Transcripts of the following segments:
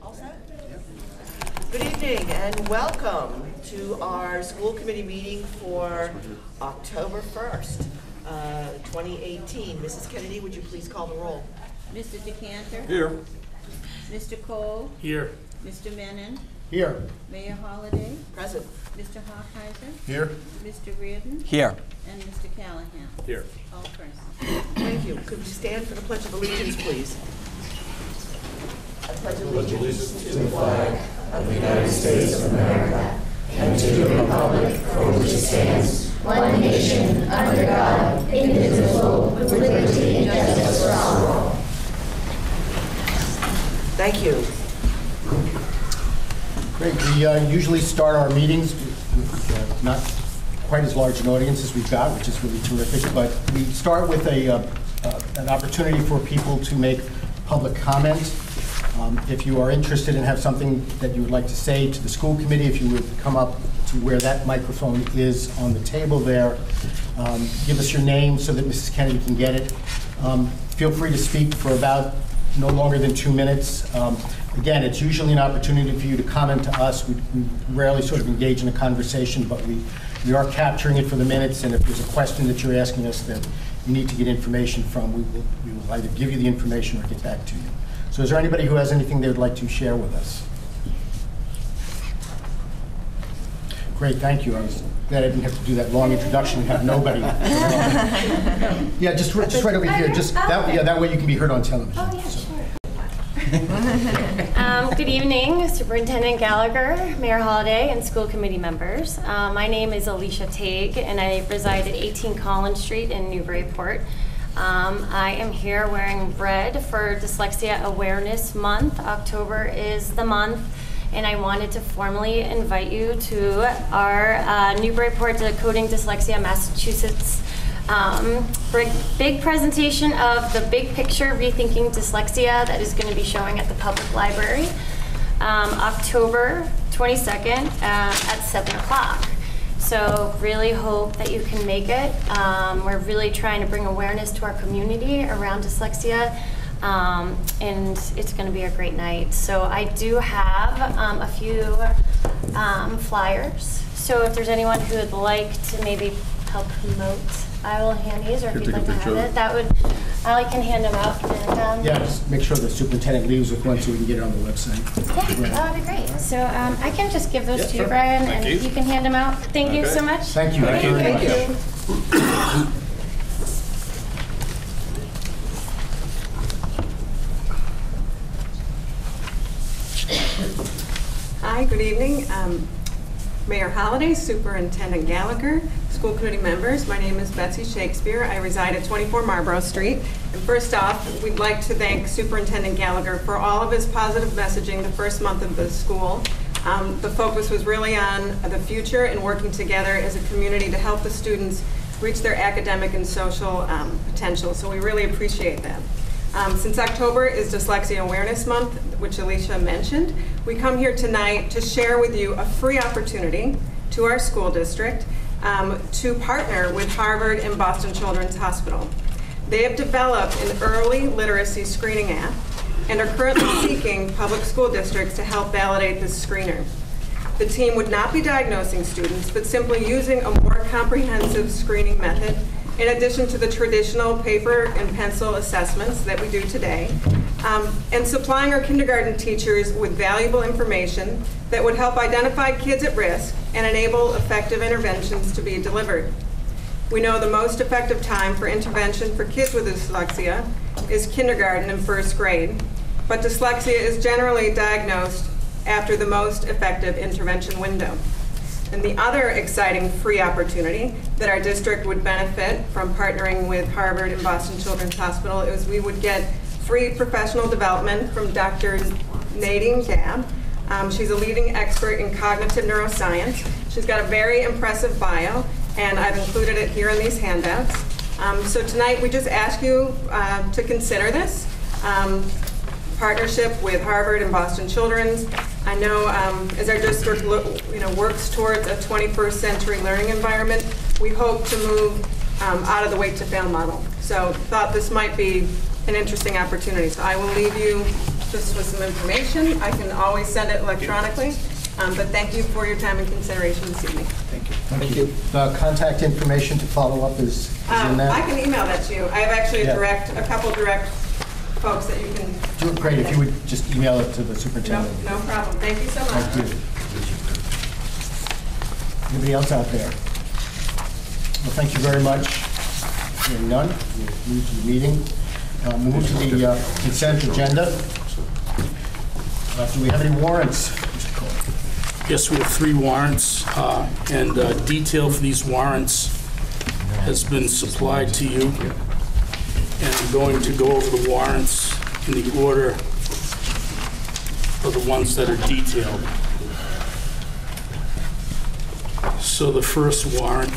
All set? Good evening and welcome to our school committee meeting for October 1st, 2018. Mrs. Kennedy, would you please call the roll? Mr. Decanter? Here. Mr. Cole? Here. Mr. Menon? Here. Mayor Holliday? Present. Mr. Hawkeiser? Here. Mr. Reardon? Here. And Mr. Callahan? Here. All present. Thank you. Could we stand for the Pledge of Allegiance, please? I pledge allegiance to the flag of the United States of America and to the republic for which it stands, one nation, under God, indivisible, with liberty and justice for all. Thank you. Great. We usually start our meetings with not quite as large an audience as we've got, which is really terrific, but we start with an opportunity for people to make public comment. If you are interested and have something that you would like to say to the school committee, if you would come up to where that microphone is on the table there, give us your name so that Mrs. Kennedy can get it. Feel free to speak for about no longer than 2 minutes. Again, it's usually an opportunity for you to comment to us. We rarely sort of engage in a conversation, but we are capturing it for the minutes, and if there's a question that you're asking us that you need to get information from, we will either give you the information or get back to you. So is there anybody who has anything they would like to share with us? Great, thank you. I was glad I didn't have to do that long introduction and have nobody. Yeah, just right over here. Just that, yeah, that way you can be heard on television. Oh, yeah, so. Sure. Good evening, Superintendent Gallagher, Mayor Holliday, and school committee members. My name is Alicia Tague, and I reside at 18 Collins Street in Newburyport. I am here wearing red for Dyslexia Awareness Month. October is the month, and I wanted to formally invite you to our Newburyport Decoding Dyslexia, Massachusetts big presentation of the big picture Rethinking Dyslexia that is going to be showing at the public library October 22nd at 7 o'clock. So really hope that you can make it. We're really trying to bring awareness to our community around dyslexia, and it's going to be a great night. So I do have a few flyers. So if there's anyone who would like to maybe help promote, I will hand these, or if you'd like to have it, that would, I can hand them out. And, yeah, just make sure the superintendent leaves with one so we can get it on the website. Yeah, that would be great. So I can just give those to you, Brian, and you can hand them out. Thank you so much. Thank you. Thank you very much. Hi, good evening. Mayor Holliday, Superintendent Gallagher, school committee members. My name is Betsy Shakespeare. I reside at 24 Marlborough Street. And first off, we'd like to thank Superintendent Gallagher for all of his positive messaging the first month of the school. The focus was really on the future and working together as a community to help the students reach their academic and social potential. So we really appreciate that. Since October is Dyslexia Awareness Month, which Alicia mentioned, we come here tonight to share with you a free opportunity to our school district to partner with Harvard and Boston Children's Hospital. They have developed an early literacy screening app and are currently seeking public school districts to help validate this screener. The team would not be diagnosing students, but simply using a more comprehensive screening method in addition to the traditional paper and pencil assessments that we do today, and supplying our kindergarten teachers with valuable information that would help identify kids at risk and enable effective interventions to be delivered. We know the most effective time for intervention for kids with dyslexia is kindergarten and first grade, but dyslexia is generally diagnosed after the most effective intervention window. And the other exciting free opportunity that our district would benefit from partnering with Harvard and Boston Children's Hospital is we would get free professional development from Dr. Nadine Dabb. She's a leading expert in cognitive neuroscience. She's got a very impressive bio, and I've included it here in these handouts. So tonight we just ask you to consider this partnership with Harvard and Boston Children's. I know as our district works towards a 21st century learning environment, we hope to move out of the wait to fail model. So thought this might be an interesting opportunity. So I will leave you just with some information. I can always send it electronically, but thank you for your time and consideration this evening. Thank you. Thank you. Contact information to follow up is in that? I can email that to you. I have actually a couple direct folks that you can. Great, if you would just email it to the superintendent. No problem. Thank you so much. Thank you. Anybody else out there? Well, thank you very much. Hearing none, we'll move to the meeting. We'll move to the consent agenda. Do we have any warrants, Mr. Cole? Yes, we have 3 warrants, and detail for these warrants has been supplied to you. And I'm going to go over the warrants in the order of the ones that are detailed. So the first warrant,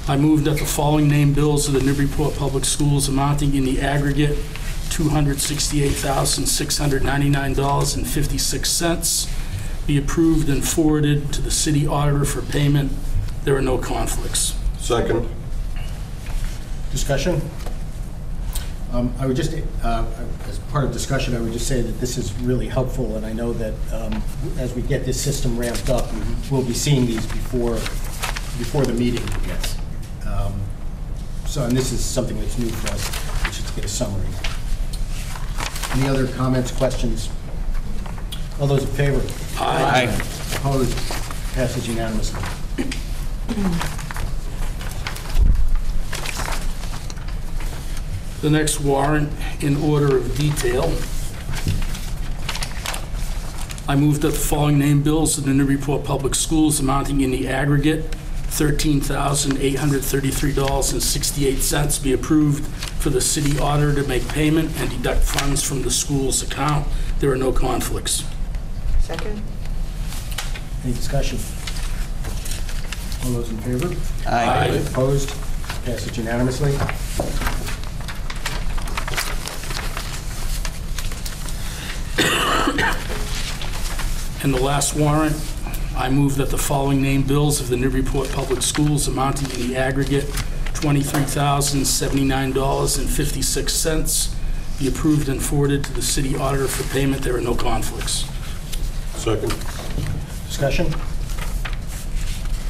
I move that the following named bills of the Newburyport Public Schools amounting in the aggregate $268,699.56 be approved and forwarded to the city auditor for payment. There are no conflicts. Second. Discussion? I would just, as part of discussion, I would just say that this is really helpful, and I know that as we get this system ramped up, we'll be seeing these before the meeting. Yes. So, and this is something that's new for us, which is to get a summary. Any other comments, questions? All those in favor? Aye. Opposed? Passes unanimously. The next warrant, in order of detail, I move that the following named bills of the Newburyport Public Schools amounting in the aggregate $13,833.68 be approved for the city auditor to make payment and deduct funds from the school's account. There are no conflicts. Second? Any discussion? All those in favor? Aye. Opposed? Passes unanimously. And the last warrant, I move that the following named bills of the Newburyport Public Schools amounting in the aggregate $23,079.56 be approved and forwarded to the city auditor for payment. There are no conflicts. Second. Discussion?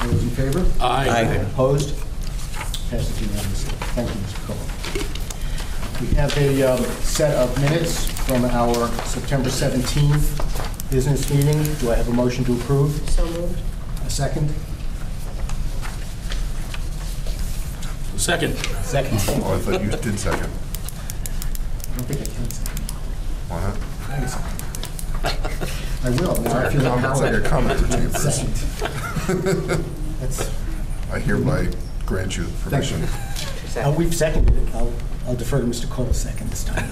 All those in favor? Aye. Opposed? Passes unanimously. Thank you, Mr. Cole. We have a set of minutes from our September 17th business meeting. Do I have a motion to approve? So moved. A second? Second. Second. Oh, I thought you did second. I don't think I can second. Why not? I will. Now I feel It's like a comment or two. Second. That's, I hereby grant you permission. we've seconded it. I'll defer to Mr. Cole's second this time.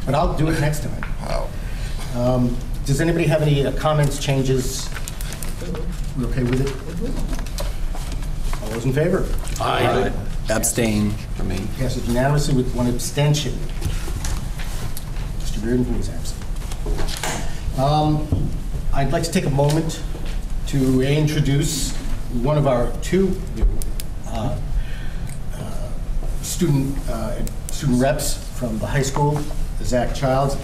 But I'll do it next time. Wow. Does anybody have any comments, changes? We okay with it? All those in favor? Aye. Abstain for me. Passes unanimously with one abstention. Mr. Reardon, who is absent. I'd like to take a moment to introduce one of our 2 student reps from the high school, Zach Childs.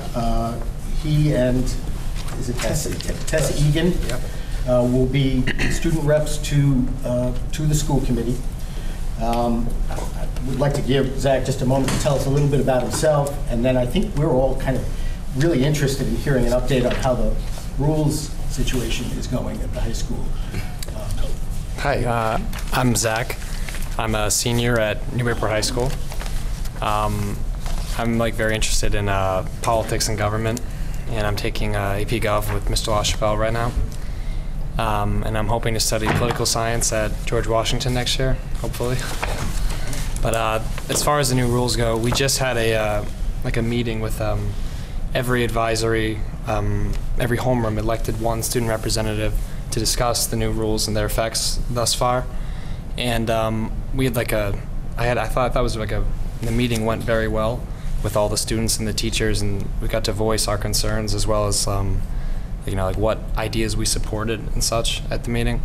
He and, is it Tessa Egan? Yep. Will be student reps to the school committee. I would like to give Zach just a moment to tell us a little bit about himself, and then I think we're all kind of really interested in hearing an update on how the rules situation is going at the high school. Hi, I'm Zach. I'm a senior at Newburyport High School. I'm very interested in politics and government, and I'm taking AP Gov with Mr. LaChapelle right now. And I'm hoping to study political science at George Washington next year, hopefully. But as far as the new rules go, we just had a meeting with every advisory, every homeroom elected one student representative to discuss the new rules and their effects thus far. And we had the meeting went very well with all the students and the teachers, and we got to voice our concerns as well as what ideas we supported and such at the meeting.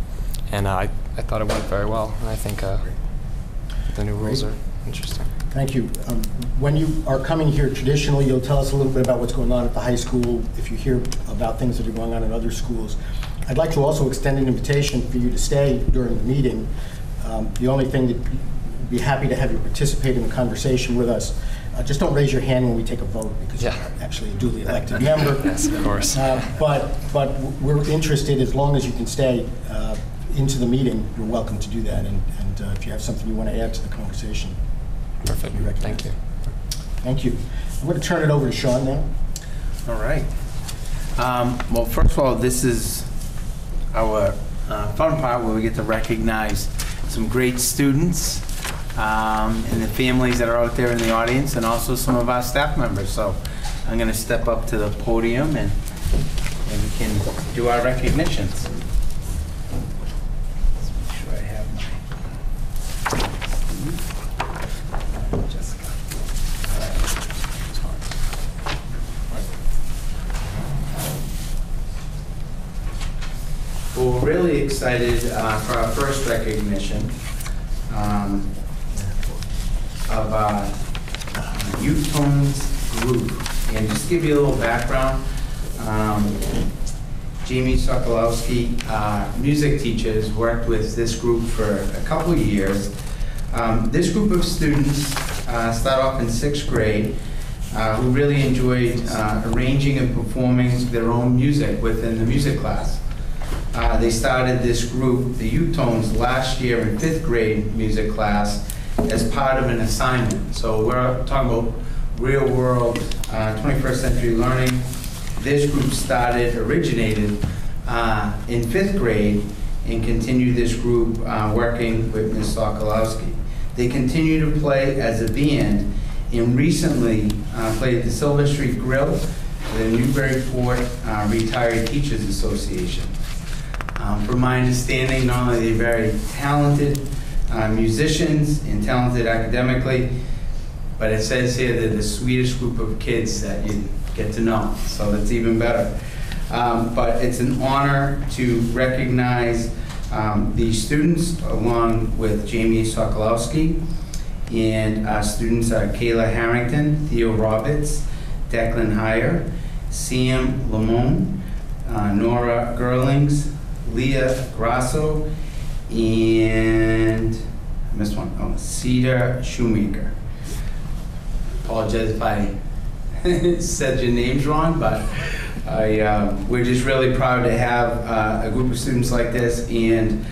And I thought it went very well, and I think the new rules are Interesting. Thank you. When you are coming here traditionally, you'll tell us a little bit about what's going on at the high school, if you hear about things that are going on in other schools. I'd like to also extend an invitation for you to stay during the meeting. The only thing that we'd be happy to have you participate in the conversation with us. Just don't raise your hand when we take a vote, because you're actually a duly elected member. Yes, of course. But we're interested, as long as you can stay into the meeting, you're welcome to do that. And if you have something you want to add to the conversation. Perfect. Thank you. Thank you. I'm going to turn it over to Sean now. All right. Well, first of all, this is our fun part where we get to recognize some great students and the families that are out there in the audience, and also some of our staff members. So I'm going to step up to the podium and we can do our recognitions. Let's make sure I have my Jessica. Well, we're really excited for our first recognition of our Youth Tones group. And just to give you a little background, Jamie Sokolowski, music teachers, worked with this group for a couple of years. This group of students start off in 6th grade who really enjoyed arranging and performing their own music within the music class. They started this group, the Youth Tones, last year in 5th grade music class as part of an assignment. So we're talking about real world, 21st century learning. This group originated in 5th grade, and continued this group working with Ms. Sokolowski. They continue to play as a band, and recently played at the Silver Street Grill, the Newburyport Retired Teachers Association. From my understanding, not only are they very talented musicians and talented academically, but it says here they're the sweetest group of kids that you get to know, so that's even better. But it's an honor to recognize these students along with Jamie Sokolowski, and our students are Kayla Harrington, Theo Roberts, Declan Heyer, Sam Lamone, Nora Gerlings, Leah Grasso, and I missed one. Oh, Cedar Shoemaker. Apologize if I said your names wrong, but we're just really proud to have a group of students like this, and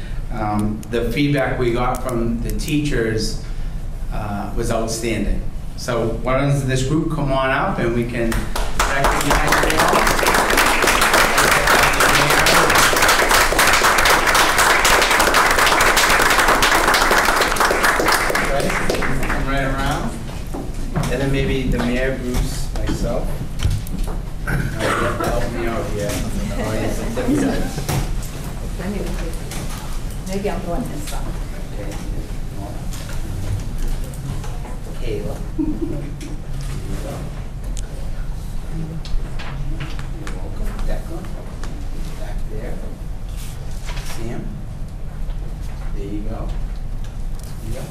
the feedback we got from the teachers was outstanding. So why don't this group come on up and we can recognize them all. Right around. And then maybe the mayor, Bruce, myself. Help me out here. Maybe I'm going this side. Okay. Kayla. You're welcome. Declan. Back there. Sam. There you go. There you go.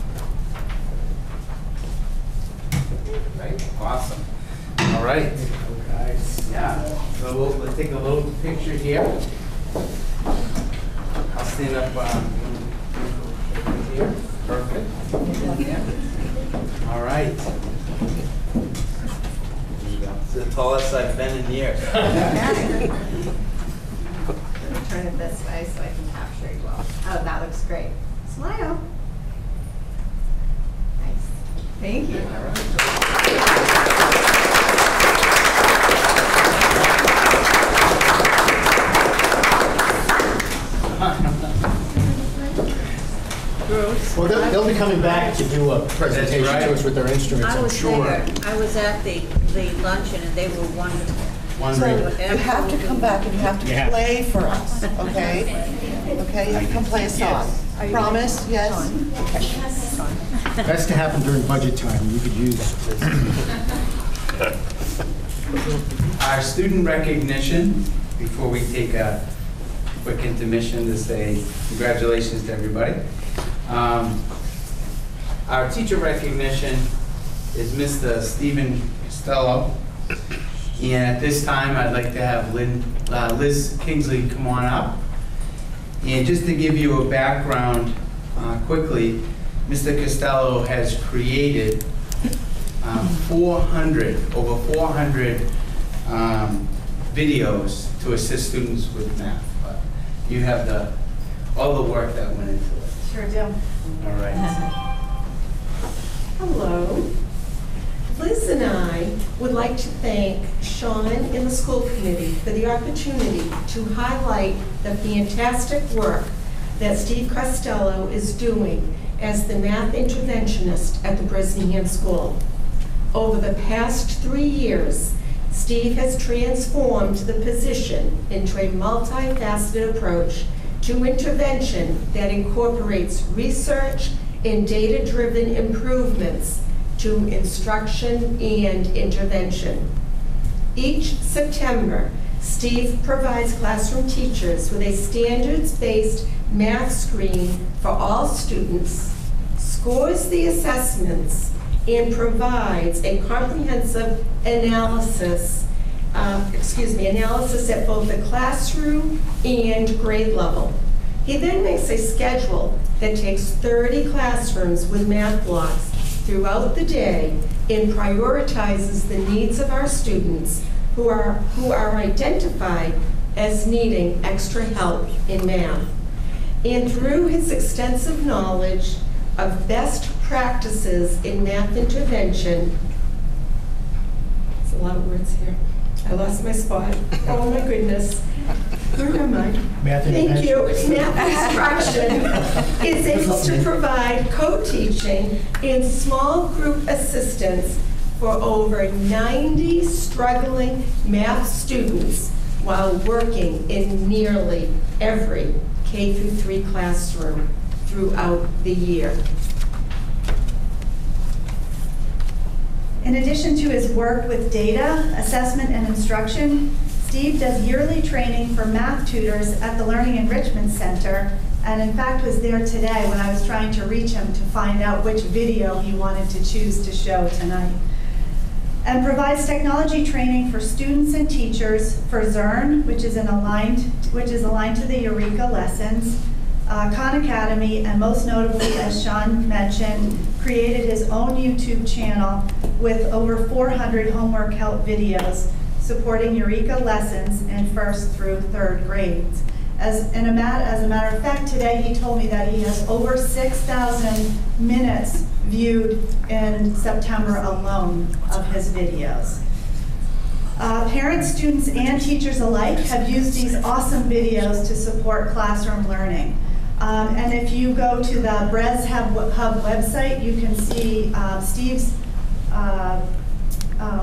Right? Awesome. All right. Guys. Yeah. So we'll take a little picture here. I'll stand up here. Perfect. All right. There you go. It's the tallest I've been in years. Turn it this way so I can capture you well. Oh, that looks great. Smile. Nice. Thank you. Well, they'll be coming back to do a presentation to us with their instruments, I I'm was sure. there. I was at the luncheon, and they were wonderful. Wonderful. You have to come back and you have to play for us, okay? Okay, you have to come play a song. Promise, yes? That's to happen during budget time. You could use this. Our student recognition, before we take a quick intermission to say congratulations to everybody. Our teacher recognition is Mr. Stephen Costello. And at this time, I'd like to have Liz Kingsley come on up. And just to give you a background quickly, Mr. Costello has created over 400 videos to assist students with math. You have all the work that went into it. Sure do. All right. Hello. Liz and I would like to thank Sean and the school committee for the opportunity to highlight the fantastic work that Steve Costello is doing as the math interventionist at the Bresnahan School. Over the past 3 years, Steve has transformed the position into a multifaceted approach to intervention that incorporates research and data-driven improvements to instruction and intervention. Each September, Steve provides classroom teachers with a standards-based math screen for all students, scores the assessments, and provides a comprehensive analysis at both the classroom and grade level. He then makes a schedule that takes 30 classrooms with math blocks throughout the day and prioritizes the needs of our students who are identified as needing extra help in math. And through his extensive knowledge of best practices in math intervention, there's a lot of words here. I lost my spot. Oh my goodness. Where am I? Math Thank you. Math instruction is able to provide co-teaching and small group assistance for over 90 struggling math students while working in nearly every K-3 classroom throughout the year. In addition to his work with data, assessment, and instruction, Steve does yearly training for math tutors at the Learning Enrichment Center, and in fact was there today when I was trying to reach him to find out which video he wanted to choose to show tonight. And provides technology training for students and teachers for Zern, which is aligned to the Eureka lessons, Khan Academy, and most notably, as Sean mentioned, created his own YouTube channel with over 400 homework help videos supporting Eureka lessons in 1st through 3rd grades. As a matter of fact, today he told me that he has over 6,000 minutes viewed in September alone of his videos. Parents, students, and teachers alike have used these awesome videos to support classroom learning. And if you go to the Bres Hub website, you can see Steve's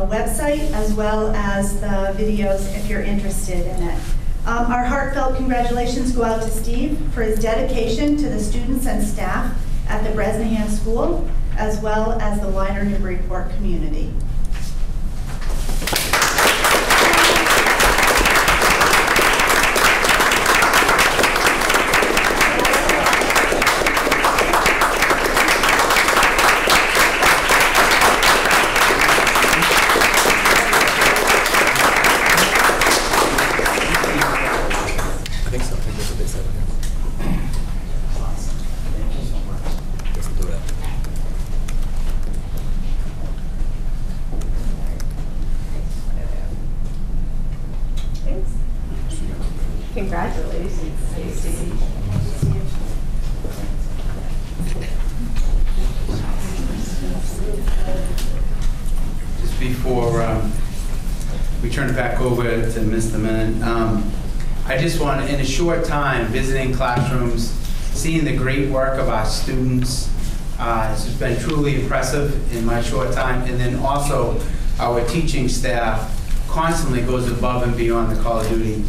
website as well as the videos if you're interested in it. Our heartfelt congratulations go out to Steve for his dedication to the students and staff at the Bresnahan School, as well as the wider Newburyport community. Just before we turn it back over to Mr. Minute, I just want to, in a short time, visiting classrooms, seeing the great work of our students. It's been truly impressive in my short time. And then also, our teaching staff constantly goes above and beyond the call of duty.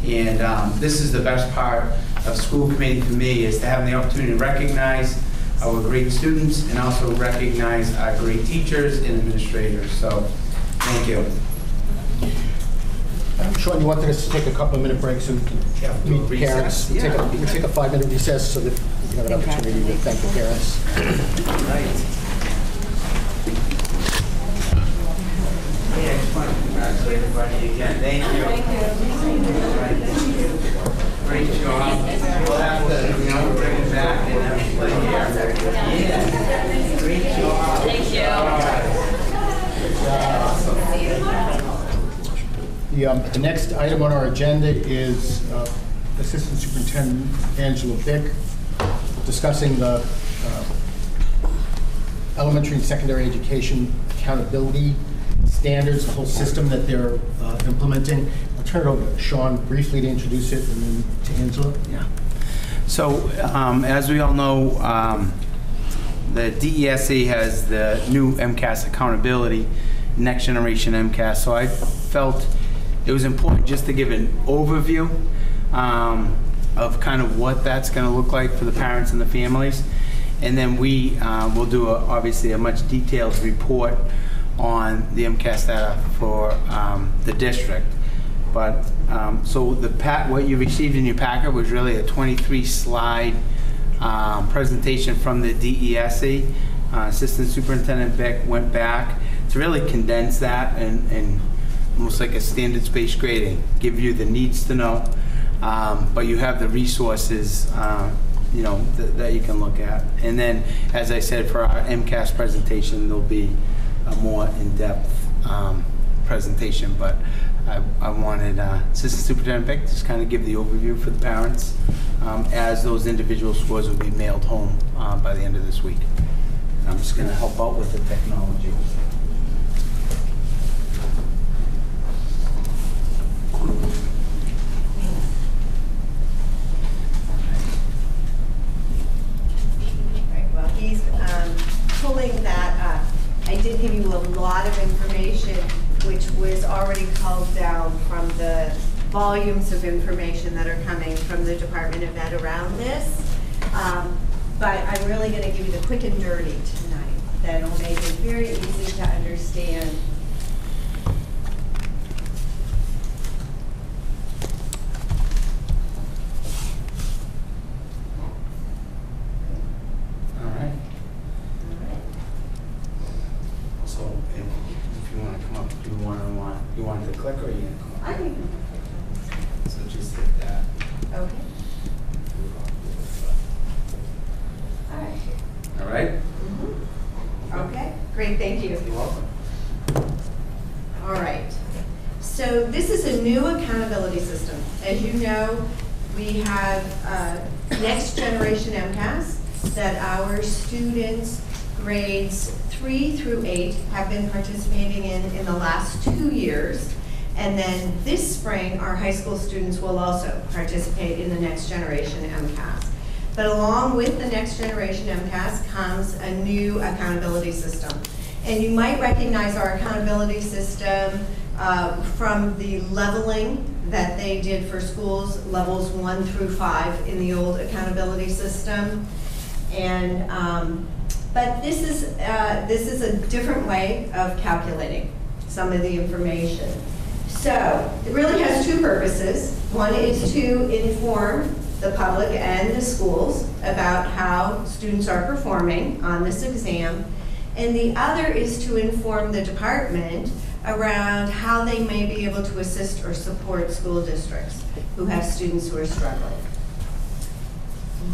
And this is the best part of school committee for me, is to have the opportunity to recognize our great students and also recognize our great teachers and administrators. So, thank you. Sean, you wanted us to take a couple of minute breaks and meet parents. Yeah. We'll take a 5-minute recess so that we can have an opportunity to thank the parents. Yeah, I just want to congratulate everybody again. Thank you. Great job. We'll have to, bring it back and have it play here. Yeah. Great job. Thank you. The next item on our agenda is Assistant Superintendent Angela Bick discussing the elementary and secondary education accountability standards, the whole system that they're implementing. I'll turn it over to Sean briefly to introduce it, and then to Angela. Yeah. So, as we all know, the DESE has the new MCAS accountability, Next Generation MCAS. So I felt it was important just to give an overview of kind of what that's going to look like for the parents and the families. And then we will do, obviously, a much detailed report on the MCAS data for the district. But so what you received in your packet was really a 23-slide presentation from the DESE. Assistant Superintendent Beck went back to really condense that and almost like a standards-based grading, give you the needs to know, but you have the resources that you can look at. And then, as I said, for our MCAS presentation, there'll be a more in-depth presentation, but I wanted Assistant Superintendent Beck to just kind of give the overview for the parents as those individual scores will be mailed home by the end of this week. And I'm just going to help out with the technology. Well, he's pulling that up. I did give you a lot of information, which was already culled down from the volumes of information that are coming from the Department of Ed around this. But I'm really going to give you the quick and dirty tonight. That'll make it very easy to understand. You want to click or are you going to come up? I can. So just hit that. Okay. All right. All right? Mm-hmm. Okay, great, thank you. You're welcome. All right. So this is a new accountability system. As you know, we have Next Generation MCAS that our students grades 3 through 8 have been participating in the last 2 years. And then this spring, our high school students will also participate in the Next Generation MCAS. But along with the Next Generation MCAS comes a new accountability system. And you might recognize our accountability system from the leveling that they did for schools, levels 1 through 5 in the old accountability system. And but this is a different way of calculating some of the information. So it really has two purposes. One is to inform the public and the schools about how students are performing on this exam. And the other is to inform the department around how they may be able to assist or support school districts who have students who are struggling.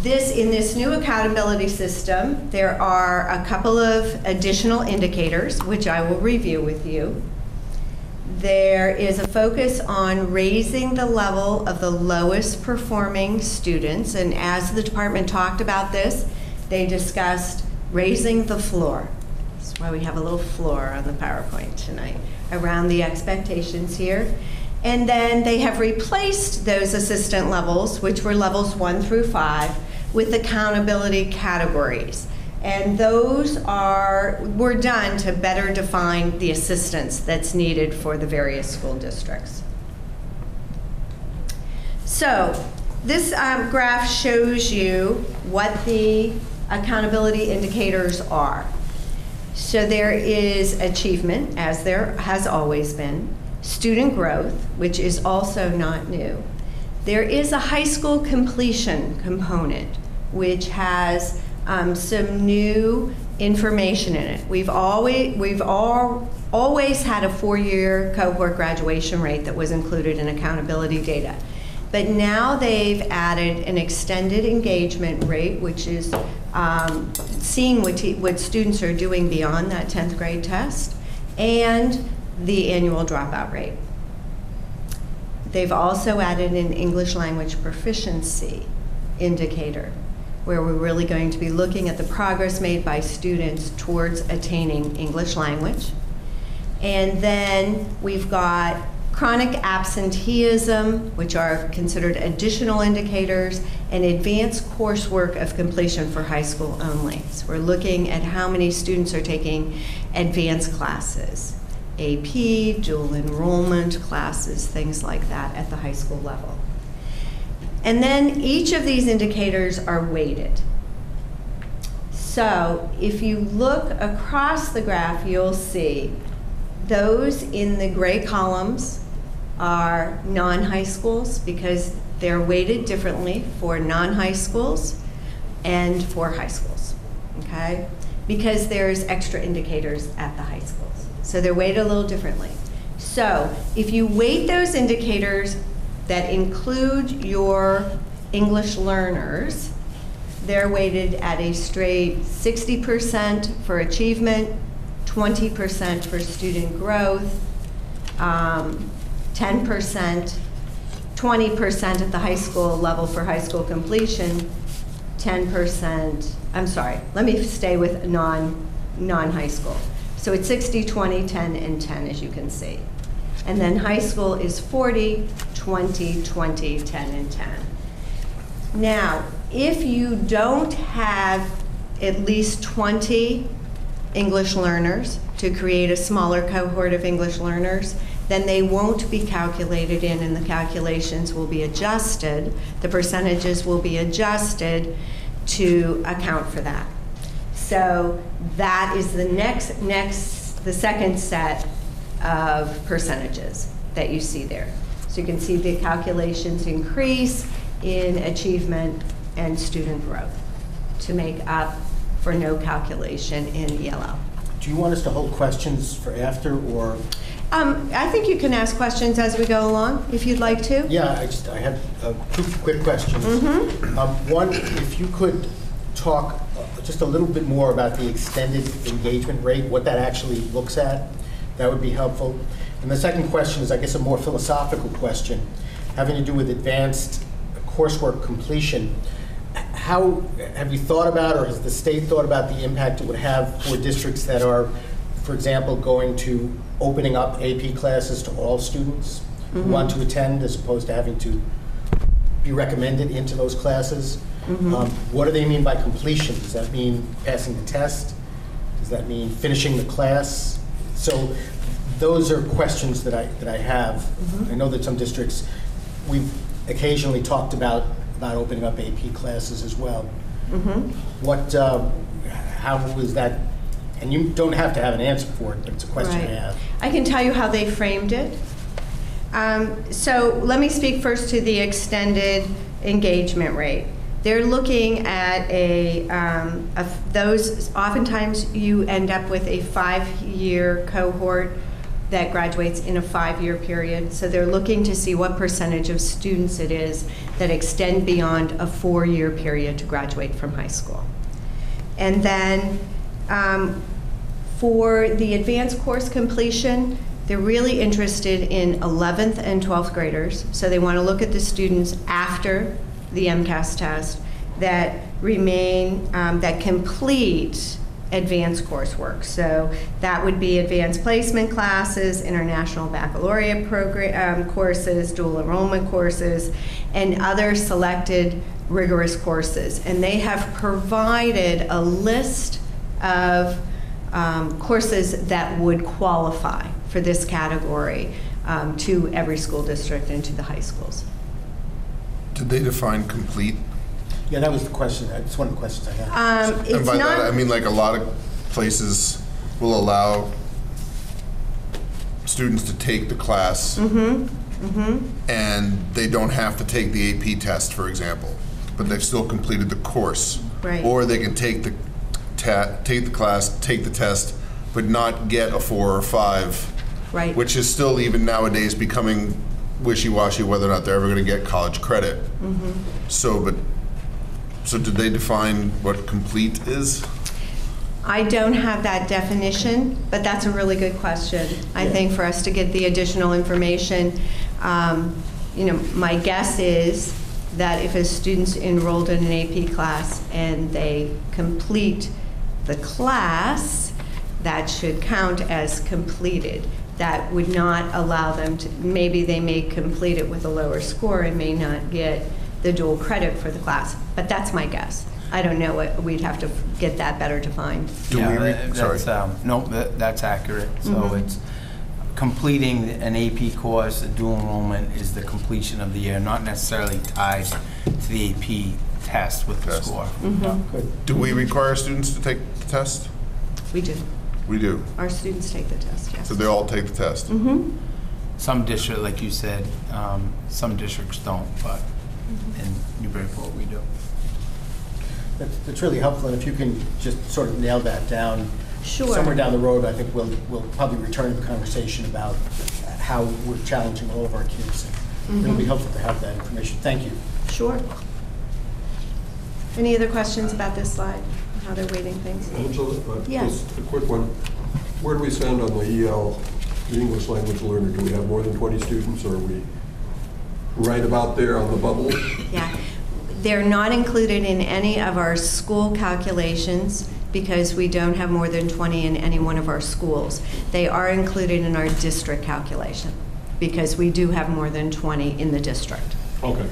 In this new accountability system, there are a couple of additional indicators, which I will review with you. There is a focus on raising the level of the lowest performing students, and as the department talked about this, they discussed raising the floor. That's why we have a little floor on the PowerPoint tonight, around the expectations here. And then they have replaced those assistant levels, which were levels 1 through 5, with accountability categories. And those were done to better define the assistance that's needed for the various school districts. So this graph shows you what the accountability indicators are. So there is achievement, as there has always been, student growth, which is also not new. There is a high school completion component, which has some new information in it. We've always had a 4-year cohort graduation rate that was included in accountability data. But now they've added an extended engagement rate, which is seeing what students are doing beyond that 10th grade test, and the annual dropout rate. They've also added an English language proficiency indicator, where we're really going to be looking at the progress made by students towards attaining English language. And then we've got chronic absenteeism, which are considered additional indicators, and advanced coursework of completion for high school only. So we're looking at how many students are taking advanced classes, AP, dual enrollment classes, things like that at the high school level. And then each of these indicators are weighted. So if you look across the graph, you'll see those in the gray columns are non-high schools because they're weighted differently for non-high schools and for high schools, okay? Because there's extra indicators at the high schools. So they're weighted a little differently. So if you weight those indicators that include your English learners, they're weighted at a straight 60% for achievement, 20% for student growth, 10%, 20% at the high school level for high school completion, 10%, I'm sorry, let me stay with non-high school. So it's 60, 20, 10, and 10, as you can see. And then high school is 40, 20, 20, 10, and 10. Now, if you don't have at least 20 English learners to create a smaller cohort of English learners, then they won't be calculated in, and the calculations will be adjusted. The percentages will be adjusted to account for that. So that is the second set of percentages that you see there. So you can see the calculations increase in achievement and student growth to make up for no calculation in ELL. Do you want us to hold questions for after, or? I think you can ask questions as we go along, if you'd like to. Yeah, I have 2 quick questions. One, if you could talk just a little bit more about the extended engagement rate, what that actually looks at, that would be helpful. And the second question is, I guess, a more philosophical question, having to do with advanced coursework completion. How have you thought about, or has the state thought about the impact it would have for districts that are, for example, going to opening up AP classes to all students who want to attend, as opposed to having to be recommended into those classes? What do they mean by completion? Does that mean passing the test? Does that mean finishing the class? So those are questions that I have. I know that some districts, we've occasionally talked about opening up AP classes as well. How was that? And you don't have to have an answer for it, but it's a question I have. I can tell you how they framed it. So let me speak first to the extended engagement rate. They're looking at those, oftentimes you end up with a 5-year cohort that graduates in a 5-year period. So they're looking to see what percentage of students it is that extend beyond a 4-year period to graduate from high school. And then for the advanced course completion, they're really interested in 11th and 12th graders. So they want to look at the students after the MCAS test that remain, that complete advanced coursework. So that would be advanced placement classes, international baccalaureate program courses, dual enrollment courses, and other selected rigorous courses. And they have provided a list of courses that would qualify for this category to every school district and to the high schools. Did they define complete? Yeah, that was the question. That's one of the questions I had. And by that, I mean, like, a lot of places will allow students to take the class and they don't have to take the AP test, for example. but they've still completed the course. Right. Or they can take the class, take the test, but not get a 4 or 5. Right. Which is still, even nowadays, becoming wishy-washy whether or not they're ever going to get college credit. So did they define what complete is? I don't have that definition, but that's a really good question. I think for us to get the additional information, my guess is that if a student's enrolled in an AP class and they complete the class, that should count as completed. That would not allow them to, maybe they may complete it with a lower score and may not get the dual credit for the class, but that's my guess. I don't know, we'd have to get that better defined. That's accurate. So it's completing an AP course, a dual enrollment is the completion of the year, not necessarily tied to the AP test with the score. Do we require students to take the test? We do. We do. Our students take the test, yes. So they all take the test? Some districts, like you said, some districts don't, but in Newburyport we do. That's really helpful, and if you can just sort of nail that down. Sure. Somewhere down the road, I think we'll probably return to the conversation about how we're challenging all of our kids. It'll be helpful to have that information. Thank you. Sure. Any other questions about this slide, how they're weighting things? Angela, Yes. just a quick one. Where do we stand on the EL, the English language learner? Do we have more than 20 students, or are we right about there on the bubble? Yeah. They're not included in any of our school calculations because we don't have more than 20 in any one of our schools. They are included in our district calculation because we do have more than 20 in the district. Okay.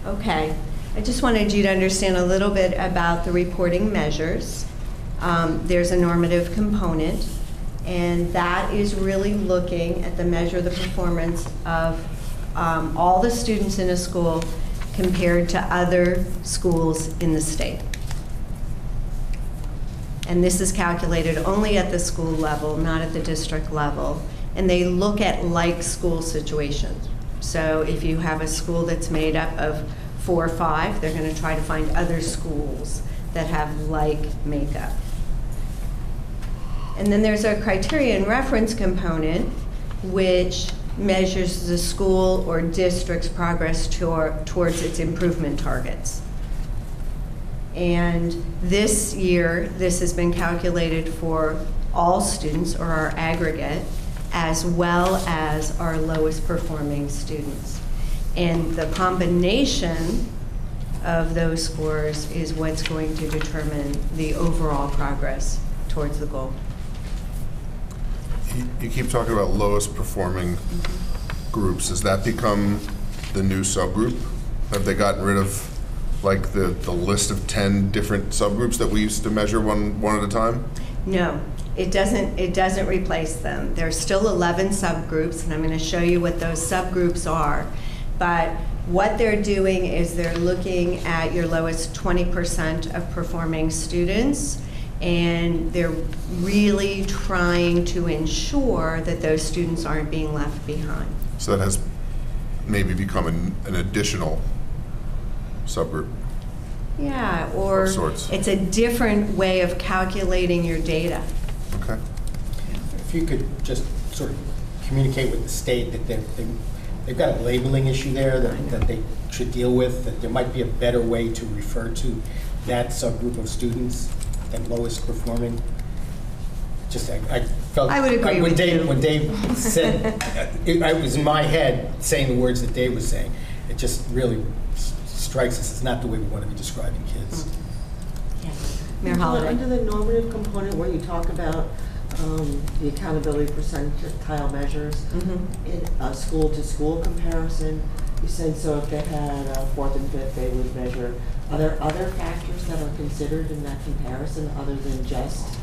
Okay. I just wanted you to understand a little bit about the reporting measures. There's a normative component, and that is really looking at the measure of the performance of all the students in a school compared to other schools in the state. And this is calculated only at the school level, not at the district level. And they look at like school situations. So if you have a school that's made up of 4 or 5, they're going to try to find other schools that have like makeup. And then there's a criterion reference component, which measures the school or district's progress towards its improvement targets. And this year, this has been calculated for all students, or our aggregate, as well as our lowest performing students. And the combination of those scores is what's going to determine the overall progress towards the goal. You keep talking about lowest performing groups. Has that become the new subgroup? Have they gotten rid of like the list of 10 different subgroups that we used to measure one at a time? No, it doesn't replace them. There's still 11 subgroups, and I'm going to show you what those subgroups are. But what they're doing is they're looking at your lowest 20% of performing students, and they're really trying to ensure that those students aren't being left behind. So that has maybe become an additional subgroup. Yeah, or of sorts. It's a different way of calculating your data. Okay. If you could just sort of communicate with the state that they've got a labeling issue there that they should deal with, that there might be a better way to refer to that subgroup of students than lowest performing. Just, I felt... I would agree with you. When Dave said, I was in my head saying the words that Dave was saying. It just really strikes us as not the way we want to be describing kids. Yes. Mayor Holliday. Under the normative component where you talk about the accountability percentile measures, in a school-to-school comparison, you said so if they had a 4th and 5th, they would measure. Are there other factors that are considered in that comparison other than just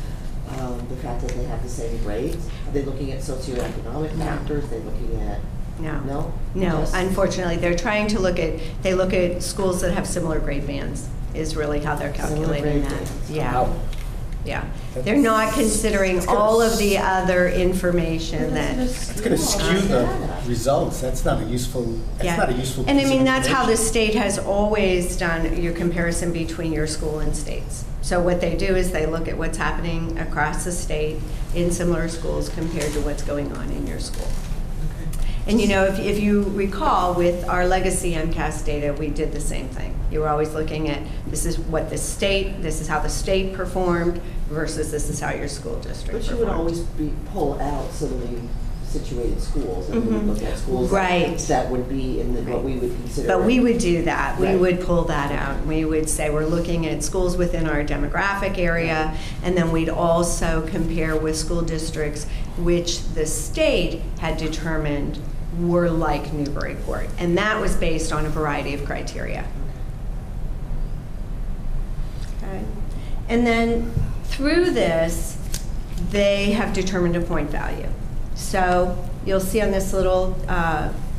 the fact that they have the same grades? Are they looking at socioeconomic factors? Are they looking at... No, unfortunately, they're trying to look at schools that have similar grade bands is really how they're calculating that. Yeah. Yeah. They're not considering all of the other information that. It's going to skew the results. That's not a useful. That's not a useful. And I piece mean, of that's how the information. state has always done your comparison between your school and states. So what they do is they look at what's happening across the state in similar schools compared to what's going on in your school. And you know, if you recall, with our legacy MCAS data, we did the same thing. You were always looking at, this is what the state, this is how the state performed, versus this is how your school district But you performed. would always pull out similarly situated schools, and we would look at schools Right. that would be in what we would consider. But we would do that. We Right. would pull that out. We would say we're looking at schools within our demographic area, and then we'd also compare with school districts which the state had determined were like Newburyport. And that was based on a variety of criteria. Okay. And then through this, they have determined a point value. So you'll see on this little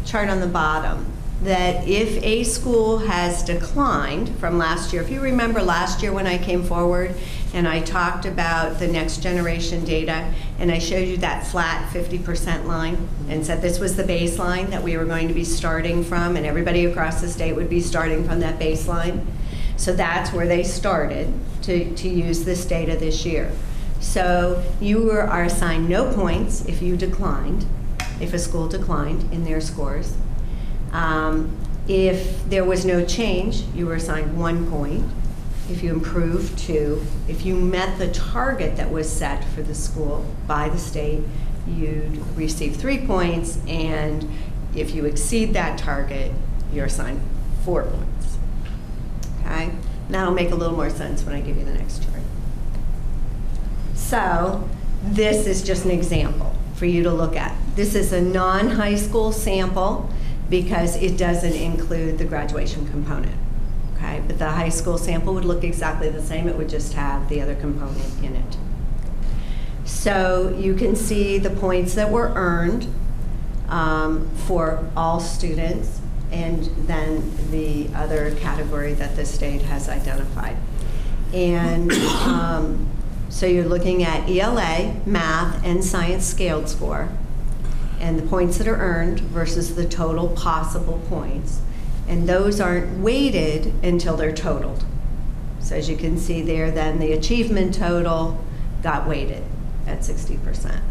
chart on the bottom that if a school has declined from last year, if you remember last year when I came forward and I talked about the next generation data and I showed you that flat 50% line and said this was the baseline that we were going to be starting from, and everybody across the state would be starting from that baseline. So that's where they started to use this data this year. So you are assigned no points if you declined, if a school declined in their scores. If there was no change, you were assigned 1 point. If you improved, 2. If you met the target that was set for the school by the state, you'd receive 3 points. And if you exceed that target, you're assigned 4 points. Okay? And that'll make a little more sense when I give you the next chart. So this is just an example for you to look at. This is a non-high school sample because it doesn't include the graduation component. Okay, but the high school sample would look exactly the same. It would just have the other component in it. So you can see the points that were earned for all students, and then the other category that the state has identified. And so you're looking at ELA, math, and science scaled score, and the points that are earned versus the total possible points. And those aren't weighted until they're totaled. So as you can see there, then the achievement total got weighted at 60%.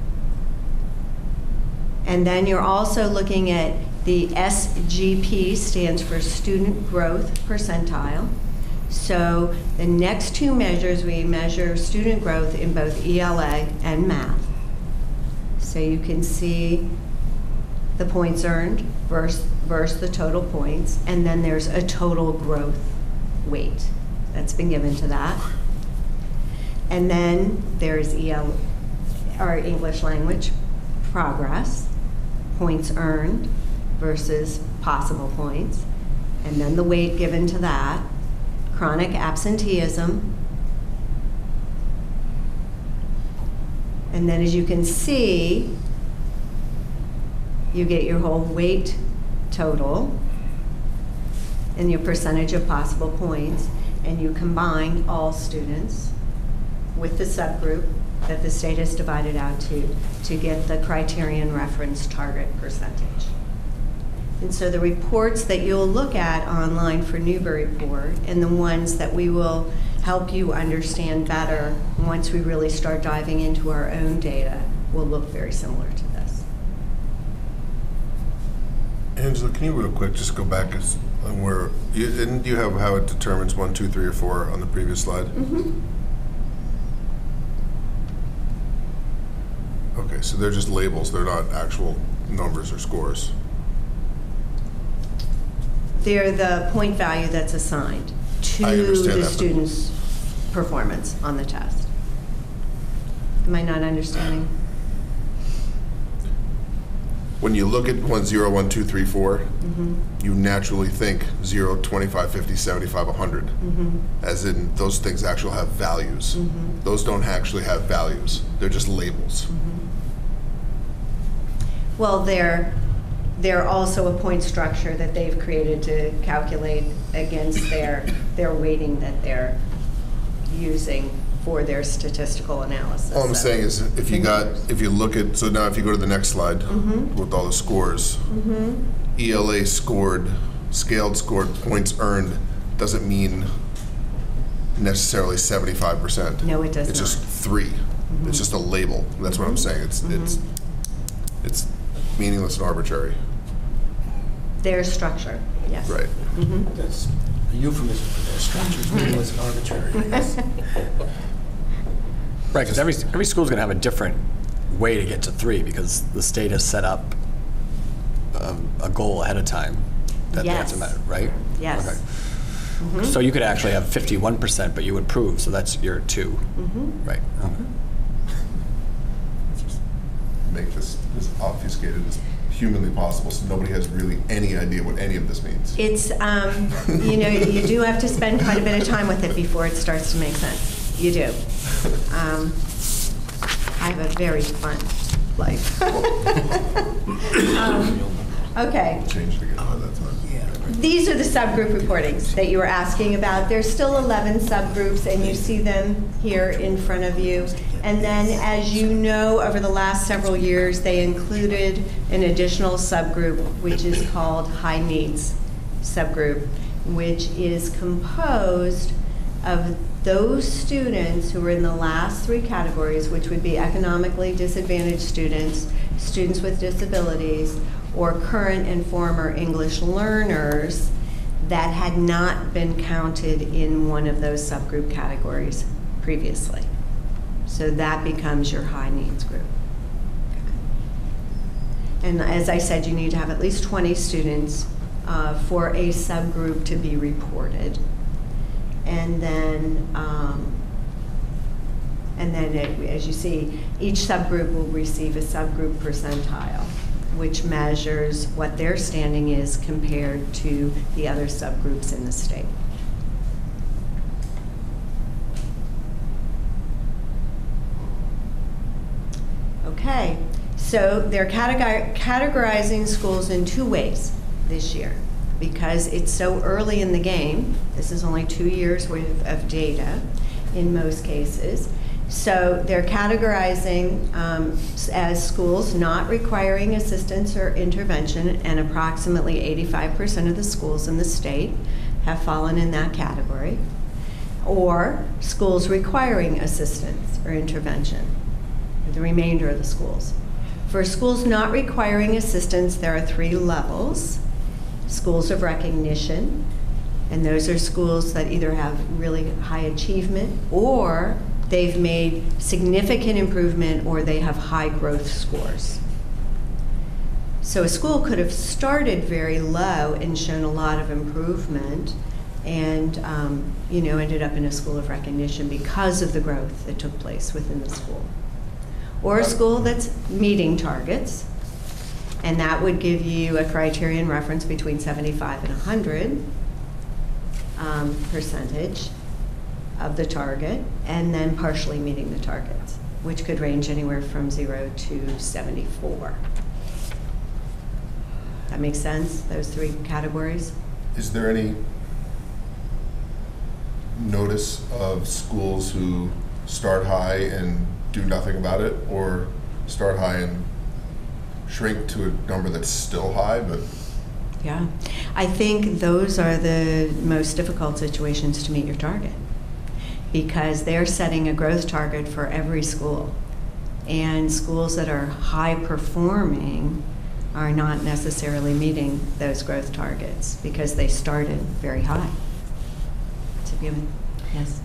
And then you're also looking at the SGP, stands for Student Growth Percentile. So the next two measures, we measure student growth in both ELA and math. So you can see the points earned versus the total points, and then there's a total growth weight that's been given to that. And then there's EL, or English language progress, points earned versus possible points, and then the weight given to that. Chronic absenteeism. And then as you can see, you get your whole weight total and your percentage of possible points, and you combine all students with the subgroup that the state has divided out to get the criterion reference target percentage. And so the reports that you'll look at online for Newburyport, and the ones that we will help you understand better once we really start diving into our own data, will look very similar to this. Angela, can you real quick just go back on where, didn't you have how it determines 1, 2, 3, or 4 on the previous slide? Mm-hmm. Okay, so they're just labels, they're not actual numbers or scores. They're the point value that's assigned to the student's performance on the test. Am I not understanding? When you look at 1, 0, 1, 2, 3, 4, you naturally think 0, 25, 50, 75, 100. As in, those things actually have values. Those don't actually have values. They're just labels. Well, they're also a point structure that they've created to calculate against their weighting that they're using for their statistical analysis. All I'm saying is, if you look at, so now if you go to the next slide with all the scores, ELA scaled points earned doesn't mean necessarily 75%. No, it does It's not. just 3. It's just a label. That's what I'm saying. It's meaningless and arbitrary. Their structure, yes. Right. That's a euphemism for their structures, meaningless and arbitrary. Right, because every school's going to have a different way to get to 3 because the state has set up a goal ahead of time that they have to Yes. meet, right? Yes. Okay. So you could actually have 51%, but you would prove, so that's your 2. Right. Okay. Just make this as obfuscated as humanly possible so nobody has really any idea what any of this means. It's, you do have to spend quite a bit of time with it before it starts to make sense. You do. I have a very fun life. Okay. Change it again by that time. These are the subgroup reportings that you were asking about. There's still 11 subgroups, and you see them here in front of you. And then, as you know, over the last several years, they included an additional subgroup, which is called High Needs Subgroup, which is composed of those students who are in the last 3 categories, which would be economically disadvantaged students, students with disabilities, or current and former English learners that had not been counted in one of those subgroup categories previously. So that becomes your high needs group. And as I said, you need to have at least 20 students for a subgroup to be reported. And then as you see, each subgroup will receive a subgroup percentile, which measures what their standing is compared to the other subgroups in the state. Okay, so they're categorizing schools in 2 ways this year. Because it's so early in the game, this is only 2 years worth of data in most cases. So they're categorizing as schools not requiring assistance or intervention, and approximately 85% of the schools in the state have fallen in that category, or schools requiring assistance or intervention, the remainder of the schools. For schools not requiring assistance, there are 3 levels. Schools of recognition, and those are schools that either have really high achievement or they've made significant improvement or they have high growth scores. So a school could have started very low and shown a lot of improvement and ended up in a school of recognition because of the growth that took place within the school. Or a school that's meeting targets, and that would give you a criterion reference between 75 and 100 percentage of the target, and then partially meeting the targets, which could range anywhere from 0 to 74. That makes sense, those 3 categories? Is there any notice of schools who start high and do nothing about it, or start high and shrink to a number that's still high, but? Yeah, I think those are the most difficult situations to meet your target, because they're setting a growth target for every school. And schools that are high performing are not necessarily meeting those growth targets because they started very high. It's a given. Yes?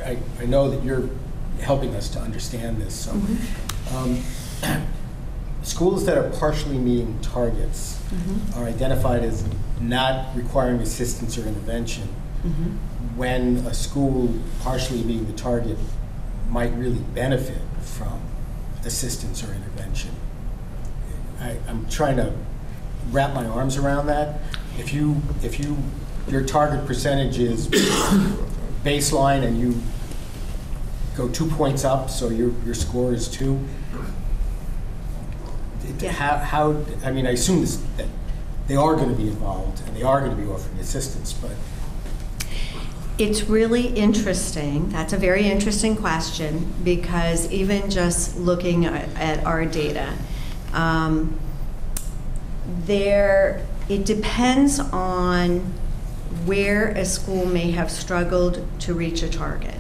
I know that you're helping us to understand this. So, schools that are partially meeting targets are identified as not requiring assistance or intervention. When a school partially meeting the target might really benefit from assistance or intervention. I'm trying to wrap my arms around that. If your target percentage is baseline and you go 2 points up, so your score is 2. How I mean, I assume that they are going to be involved and they are going to be offering assistance, but It's really interesting. That's a very interesting question, because even just looking at our data, it depends on where a school may have struggled to reach a target.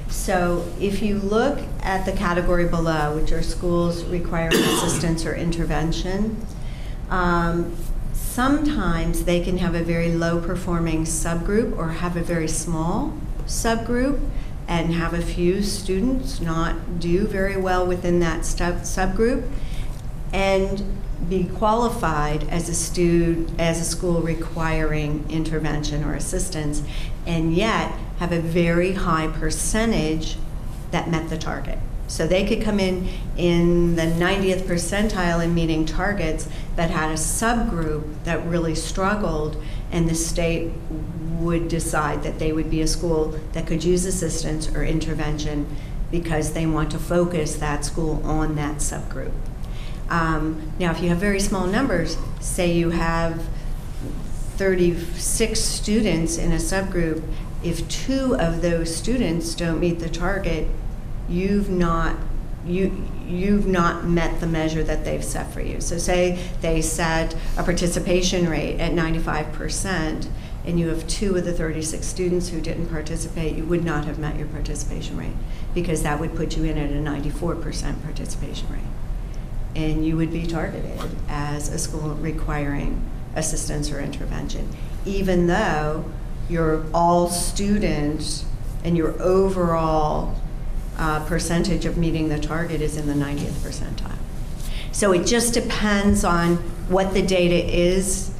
So if you look at the category below, which are schools requiring assistance or intervention, sometimes they can have a very low performing subgroup or have a very small subgroup and have a few students not do very well within that subgroup and be qualified as a school requiring intervention or assistance, and yet have a very high percentage that met the target. So they could come in the 90th percentile in meeting targets, but had a subgroup that really struggled, and the state would decide that they would be a school that could use assistance or intervention because they want to focus that school on that subgroup. Now, if you have very small numbers, say you have 36 students in a subgroup, if 2 of those students don't meet the target, you've not met the measure that they've set for you. So say they set a participation rate at 95%, and you have 2 of the 36 students who didn't participate, you would not have met your participation rate, because that would put you in at a 94% participation rate. And you would be targeted as a school requiring assistance or intervention, even though your all students and your overall percentage of meeting the target is in the 90th percentile. So it just depends on what the data is,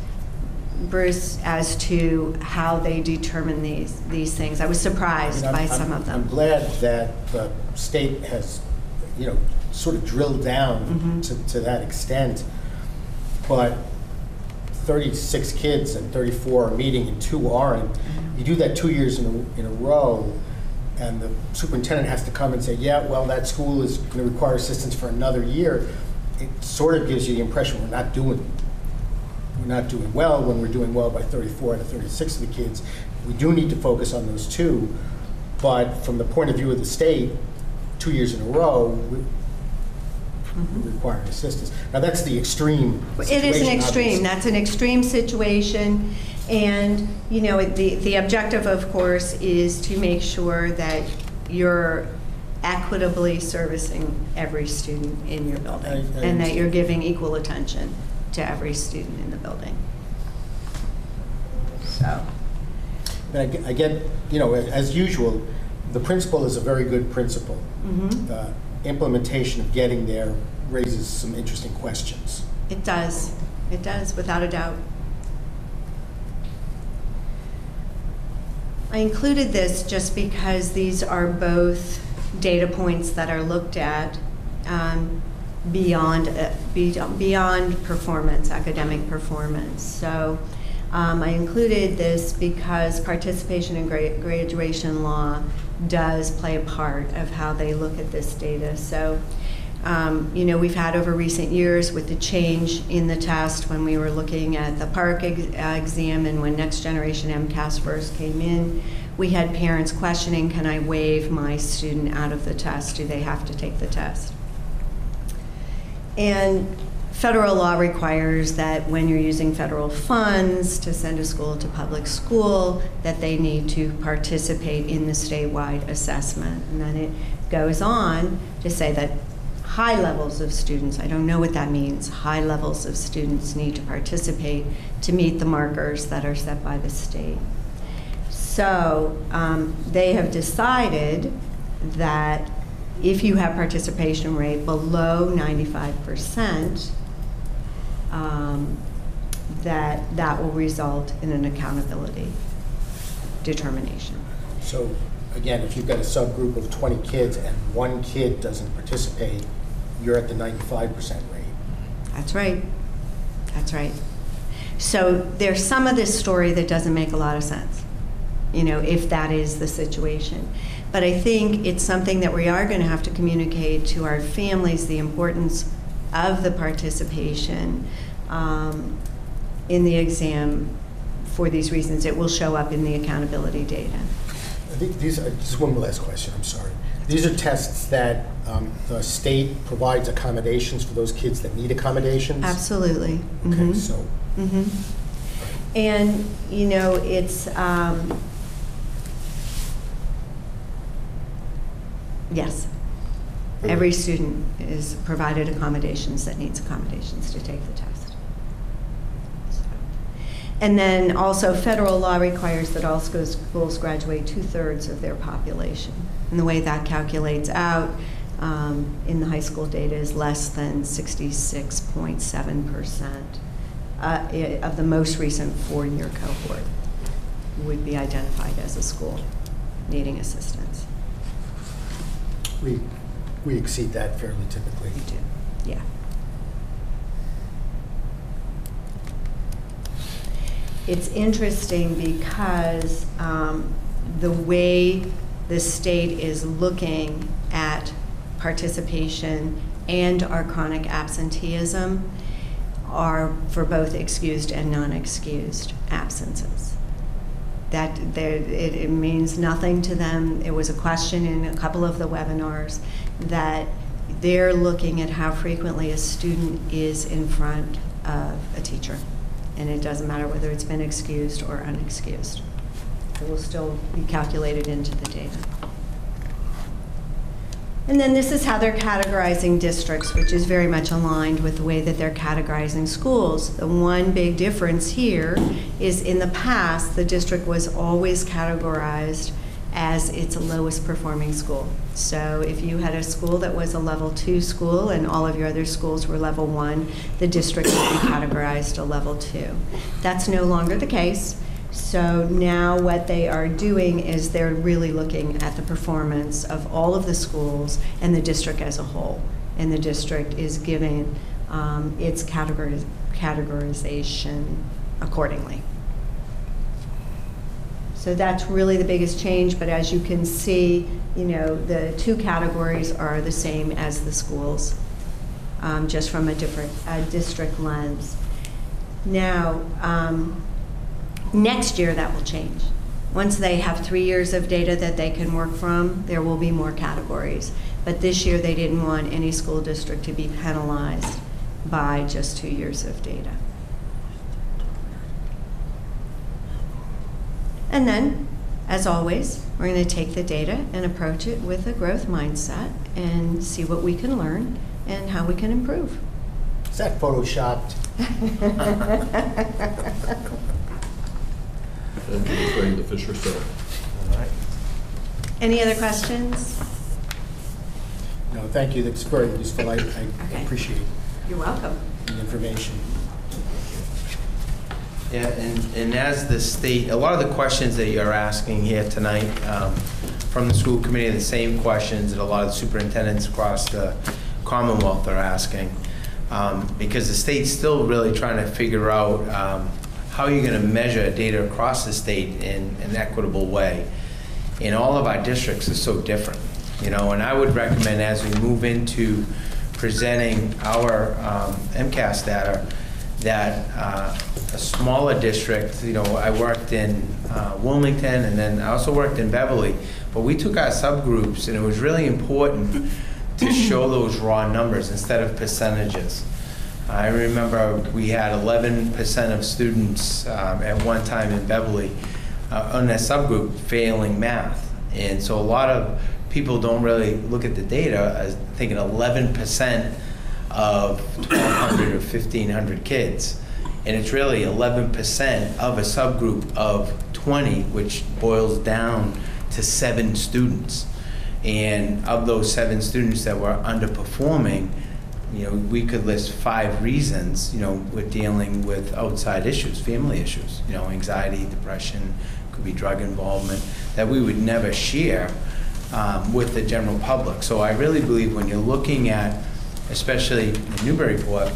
Bruce, as to how they determine these things. I was surprised by some of them. I'm glad that the state has, sort of drilled down to that extent, but 36 kids and 34 are meeting and 2 aren't. You do that 2 years in a row, and the superintendent has to come and say, yeah, well, that school is going to require assistance for another year. It sort of gives you the impression we're not doing well when we're doing well by 34 out of 36 of the kids. We do need to focus on those 2, but from the point of view of the state, 2 years in a row, requiring assistance. Now that's the extreme situation. It is an extreme. Obviously. That's an extreme situation, and the objective, of course, is to make sure that you're equitably servicing every student in your building, and that you're giving equal attention to every student in the building. So. And I get, as usual, the principle is a very good principle. The implementation of getting there raises some interesting questions. It does, without a doubt. I included this just because these are both data points that are looked at beyond performance, academic performance. So I included this because participation in graduation law does play a part of how they look at this data. So, we've had over recent years with the change in the test when we were looking at the PARC exam and when Next Generation MCAS first came in, we had parents questioning, can I waive my student out of the test? Do they have to take the test? And federal law requires that when you're using federal funds to send a school to public school, that they need to participate in the statewide assessment. And then it goes on to say that high levels of students, I don't know what that means, high levels of students need to participate to meet the markers that are set by the state. So they have decided that if you have participation rate below 95%, that will result in an accountability determination. So again, if you've got a subgroup of 20 kids and 1 kid doesn't participate, you're at the 95% rate. That's right. That's right. So there's some of this story that doesn't make a lot of sense, if that is the situation. But I think it's something that we are going to have to communicate to our families, the importance of the participation in the exam for these reasons. It will show up in the accountability data. These are, just one last question, I'm sorry. These are tests that the state provides accommodations for those kids that need accommodations? Absolutely. Okay, Mhm. so. Mhm. And, you know, it's, yes. Every student is provided accommodations that needs accommodations to take the test. And then also federal law requires that all schools graduate 2/3 of their population. And the way that calculates out in the high school data is less than 66.7% of the most recent 4-year cohort would be identified as a school needing assistance. We exceed that fairly typically. We do, yeah. It's interesting because the way the state is looking at participation and our chronic absenteeism are for both excused and non-excused absences. That it means nothing to them. It was a question in a couple of the webinars that they're looking at how frequently a student is in front of a teacher. And it doesn't matter whether it's been excused or unexcused. It will still be calculated into the data. And then this is how they're categorizing districts, which is very much aligned with the way that they're categorizing schools. The one big difference here is in the past, the district was always categorized as its lowest performing school. So if you had a school that was a level 2 school and all of your other schools were level 1, the district would be categorized a level 2. That's no longer the case. So now what they are doing is they're really looking at the performance of all of the schools and the district as a whole. And the district is giving its categorization accordingly. So that's really the biggest change, but as you can see, you know, the 2 categories are the same as the schools, just from a different district lens. Now, next year that will change. Once they have 3 years of data that they can work from, there will be more categories. But this year they didn't want any school district to be penalized by just 2 years of data. And then, as always, we're going to take the data and approach it with a growth mindset and see what we can learn and how we can improve. Is that photoshopped? And defraying the fish herself. All right. Any other questions? No, thank you. That's very useful. I appreciate You're welcome. the information. Yeah, and as the state, a lot of the questions that you're asking here tonight from the school committee are the same questions that a lot of the superintendents across the Commonwealth are asking, because the state's still really trying to figure out how you're going to measure data across the state in an equitable way. And all of our districts are so different, you know, and I would recommend as we move into presenting our MCAS data, that a smaller district, you know, I worked in Wilmington and then I also worked in Beverly, but we took our subgroups and it was really important to show those raw numbers instead of percentages. I remember we had 11% of students at one time in Beverly on that subgroup failing math. And so a lot of people don't really look at the data as thinking 11% of 1,200 or 1,500 kids. And it's really 11% of a subgroup of 20, which boils down to 7 students. And of those 7 students that were underperforming, you know, we could list 5 reasons, you know, we're dealing with outside issues, family issues, you know, anxiety, depression, could be drug involvement, that we would never share with the general public. So I really believe when you're looking at, especially in Newburyport,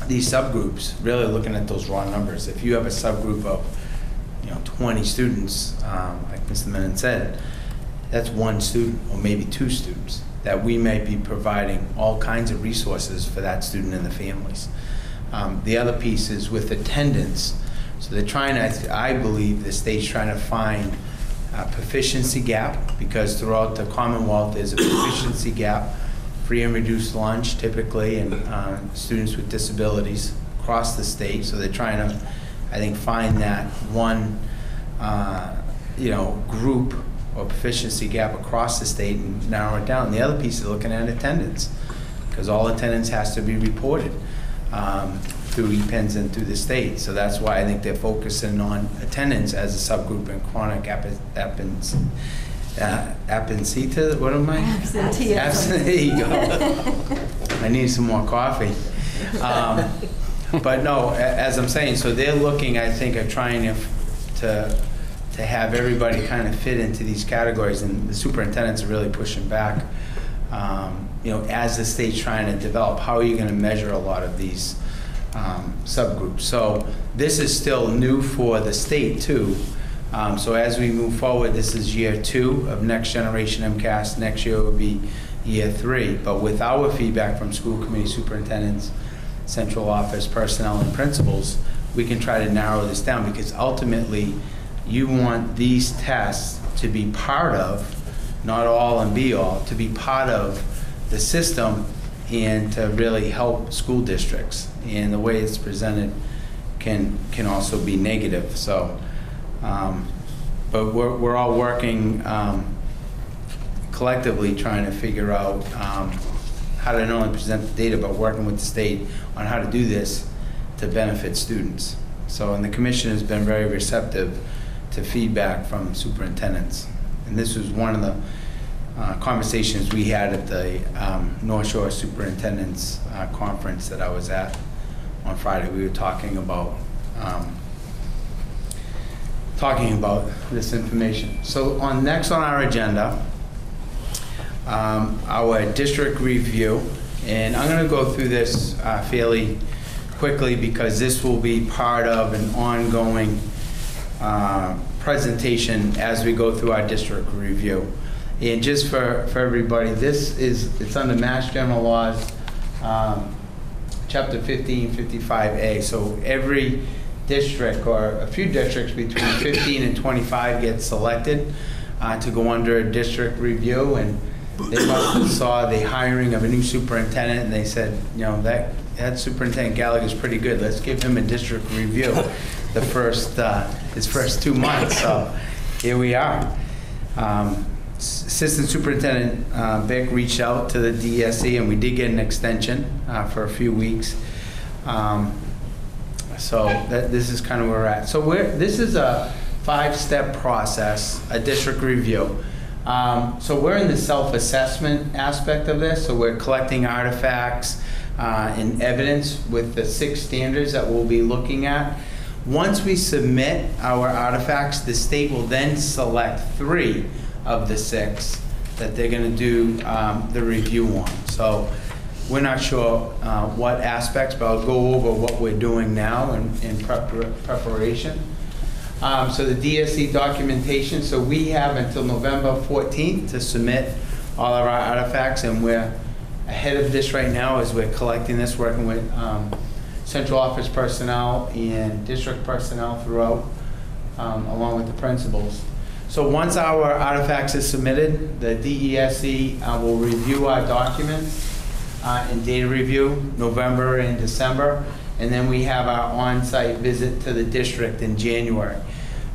these subgroups, really looking at those raw numbers. If you have a subgroup of, you know, 20 students, like Mr. Menon said, that's 1 student or maybe 2 students that we may be providing all kinds of resources for that student and the families. The other piece is with attendance. So they're trying to, I believe the state's trying to find proficiency gap, because throughout the Commonwealth, there's a proficiency gap, free and reduced lunch typically, and students with disabilities across the state. So they're trying to, I think, find that one, group or proficiency gap across the state and narrow it down. The other piece is looking at attendance, because all attendance has to be reported through EPENS and through the state. So that's why I think they're focusing on attendance as a subgroup in chronic absenteeism. What am I? Absenteeism. There you go. I need some more coffee. But no, as I'm saying, so they're looking, I think, at trying to have everybody kind of fit into these categories, and the superintendents are really pushing back. As the state's trying to develop, how are you going to measure a lot of these subgroups? So this is still new for the state too. So as we move forward, this is year 2 of Next Generation MCAS. Next year will be year 3. But with our feedback from school committee superintendents, central office personnel, and principals, we can try to narrow this down, because ultimately you want these tests to be part of, not all and be all, to be part of the system and to really help school districts. And the way it's presented can also be negative. So, but we're all working collectively trying to figure out how to not only present the data, but working with the state on how to do this to benefit students. So, and the commission has been very receptive to feedback from superintendents. And this was one of the conversations we had at the North Shore Superintendents Conference that I was at on Friday. We were talking about this information. So next on our agenda, our district review, and I'm going to go through this fairly quickly, because this will be part of an ongoing presentation as we go through our district review. And just for everybody, it's under Mass General Laws, Chapter 1555A. So every district, or a few districts between 15 and 25, get selected to go under a district review. And they must have saw the hiring of a new superintendent, and they said, that Superintendent Gallagher is pretty good. Let's give him a district review his first 2 months. So here we are. Assistant Superintendent Beck reached out to the DSE, and we did get an extension for a few weeks. So this is kind of where we're at. So this is a 5-step process, a district review. So we're in the self-assessment aspect of this. So we're collecting artifacts and evidence with the 6 standards that we'll be looking at. Once we submit our artifacts, the state will then select 3 of the 6 that they're going to do the review on. So we're not sure what aspects, but I'll go over what we're doing now in preparation. So the DSE documentation, so we have until November 14th to submit all of our artifacts, and we're ahead of this right now as we're collecting this, working with central office personnel and district personnel throughout, along with the principals. So once our artifacts are submitted, the DESE will review our documents in data review, November and December, and then we have our on-site visit to the district in January.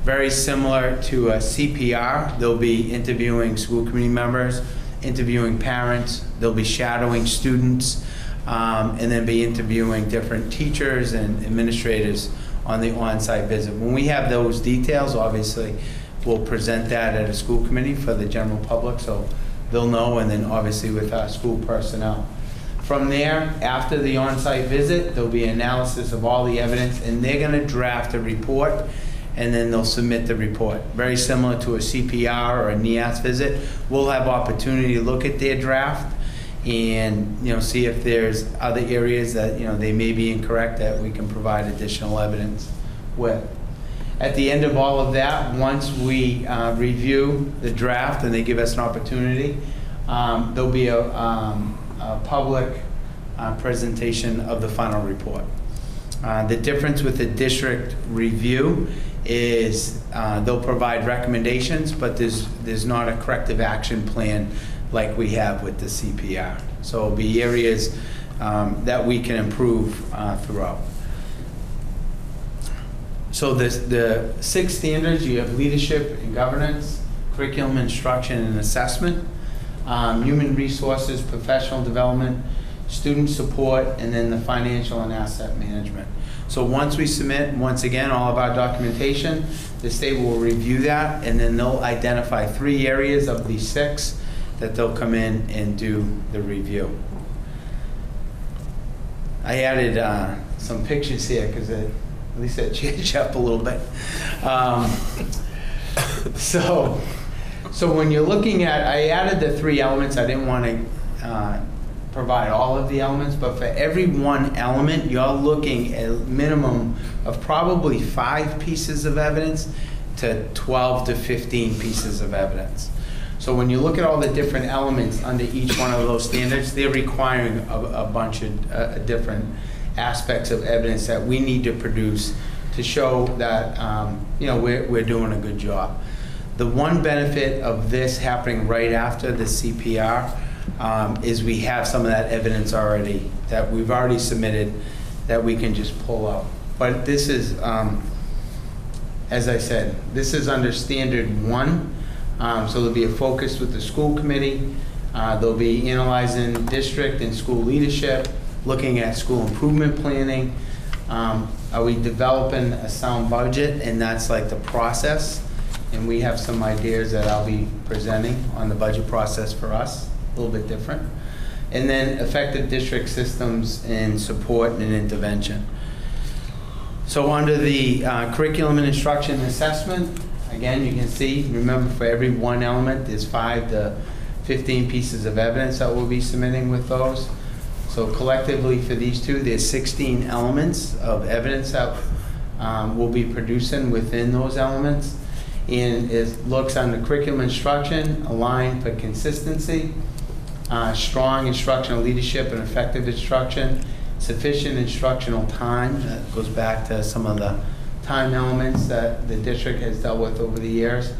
Very similar to a CPR, they'll be interviewing school committee members, interviewing parents, they'll be shadowing students, and then be interviewing different teachers and administrators on the on-site visit. When we have those details, obviously, we'll present that at a school committee for the general public, so they'll know, and then obviously with our school personnel. From there, after the on-site visit, there'll be analysis of all the evidence, and they're going to draft a report, and then they'll submit the report. Very similar to a CPR or a NEAS visit. We'll have opportunity to look at their draft and see if there's other areas that they may be incorrect that we can provide additional evidence with. At the end of all of that, once we review the draft and they give us an opportunity, there'll be a public presentation of the final report. The difference with the district review is they'll provide recommendations, but there's not a corrective action plan like we have with the CPR. So it'll be areas that we can improve throughout. So the 6 standards, you have leadership and governance, curriculum, instruction, and assessment, human resources, professional development, student support, and then the financial and asset management. So once we submit, once again, all of our documentation, the state will review that, and then they'll identify 3 areas of these 6 that they'll come in and do the review. I added some pictures here because at least it changed up a little bit. So when you're looking at, I added the 3 elements. I didn't want to provide all of the elements, but for every one element, you're looking at a minimum of probably 5 pieces of evidence to 12 to 15 pieces of evidence. So when you look at all the different elements under each one of those standards, they're requiring a bunch of different aspects of evidence that we need to produce to show that we're doing a good job. The one benefit of this happening right after the CPR is we have some of that evidence already that we've already submitted that we can just pull out. But this is, as I said, this is under standard 1. So there'll be a focus with the school committee. They'll be analyzing district and school leadership, looking at school improvement planning. Are we developing a sound budget? And that's like the process. And we have some ideas that I'll be presenting on the budget process for us, a little bit different. And then effective district systems and support and intervention. So under the curriculum and instruction and assessment, again, you can see, remember for every one element, there's 5 to 15 pieces of evidence that we'll be submitting with those. So collectively for these 2, there's 16 elements of evidence that we'll be producing within those elements. And it looks under curriculum instruction, aligned for consistency, strong instructional leadership and effective instruction, sufficient instructional time. That goes back to some of the time elements that the district has dealt with over the years.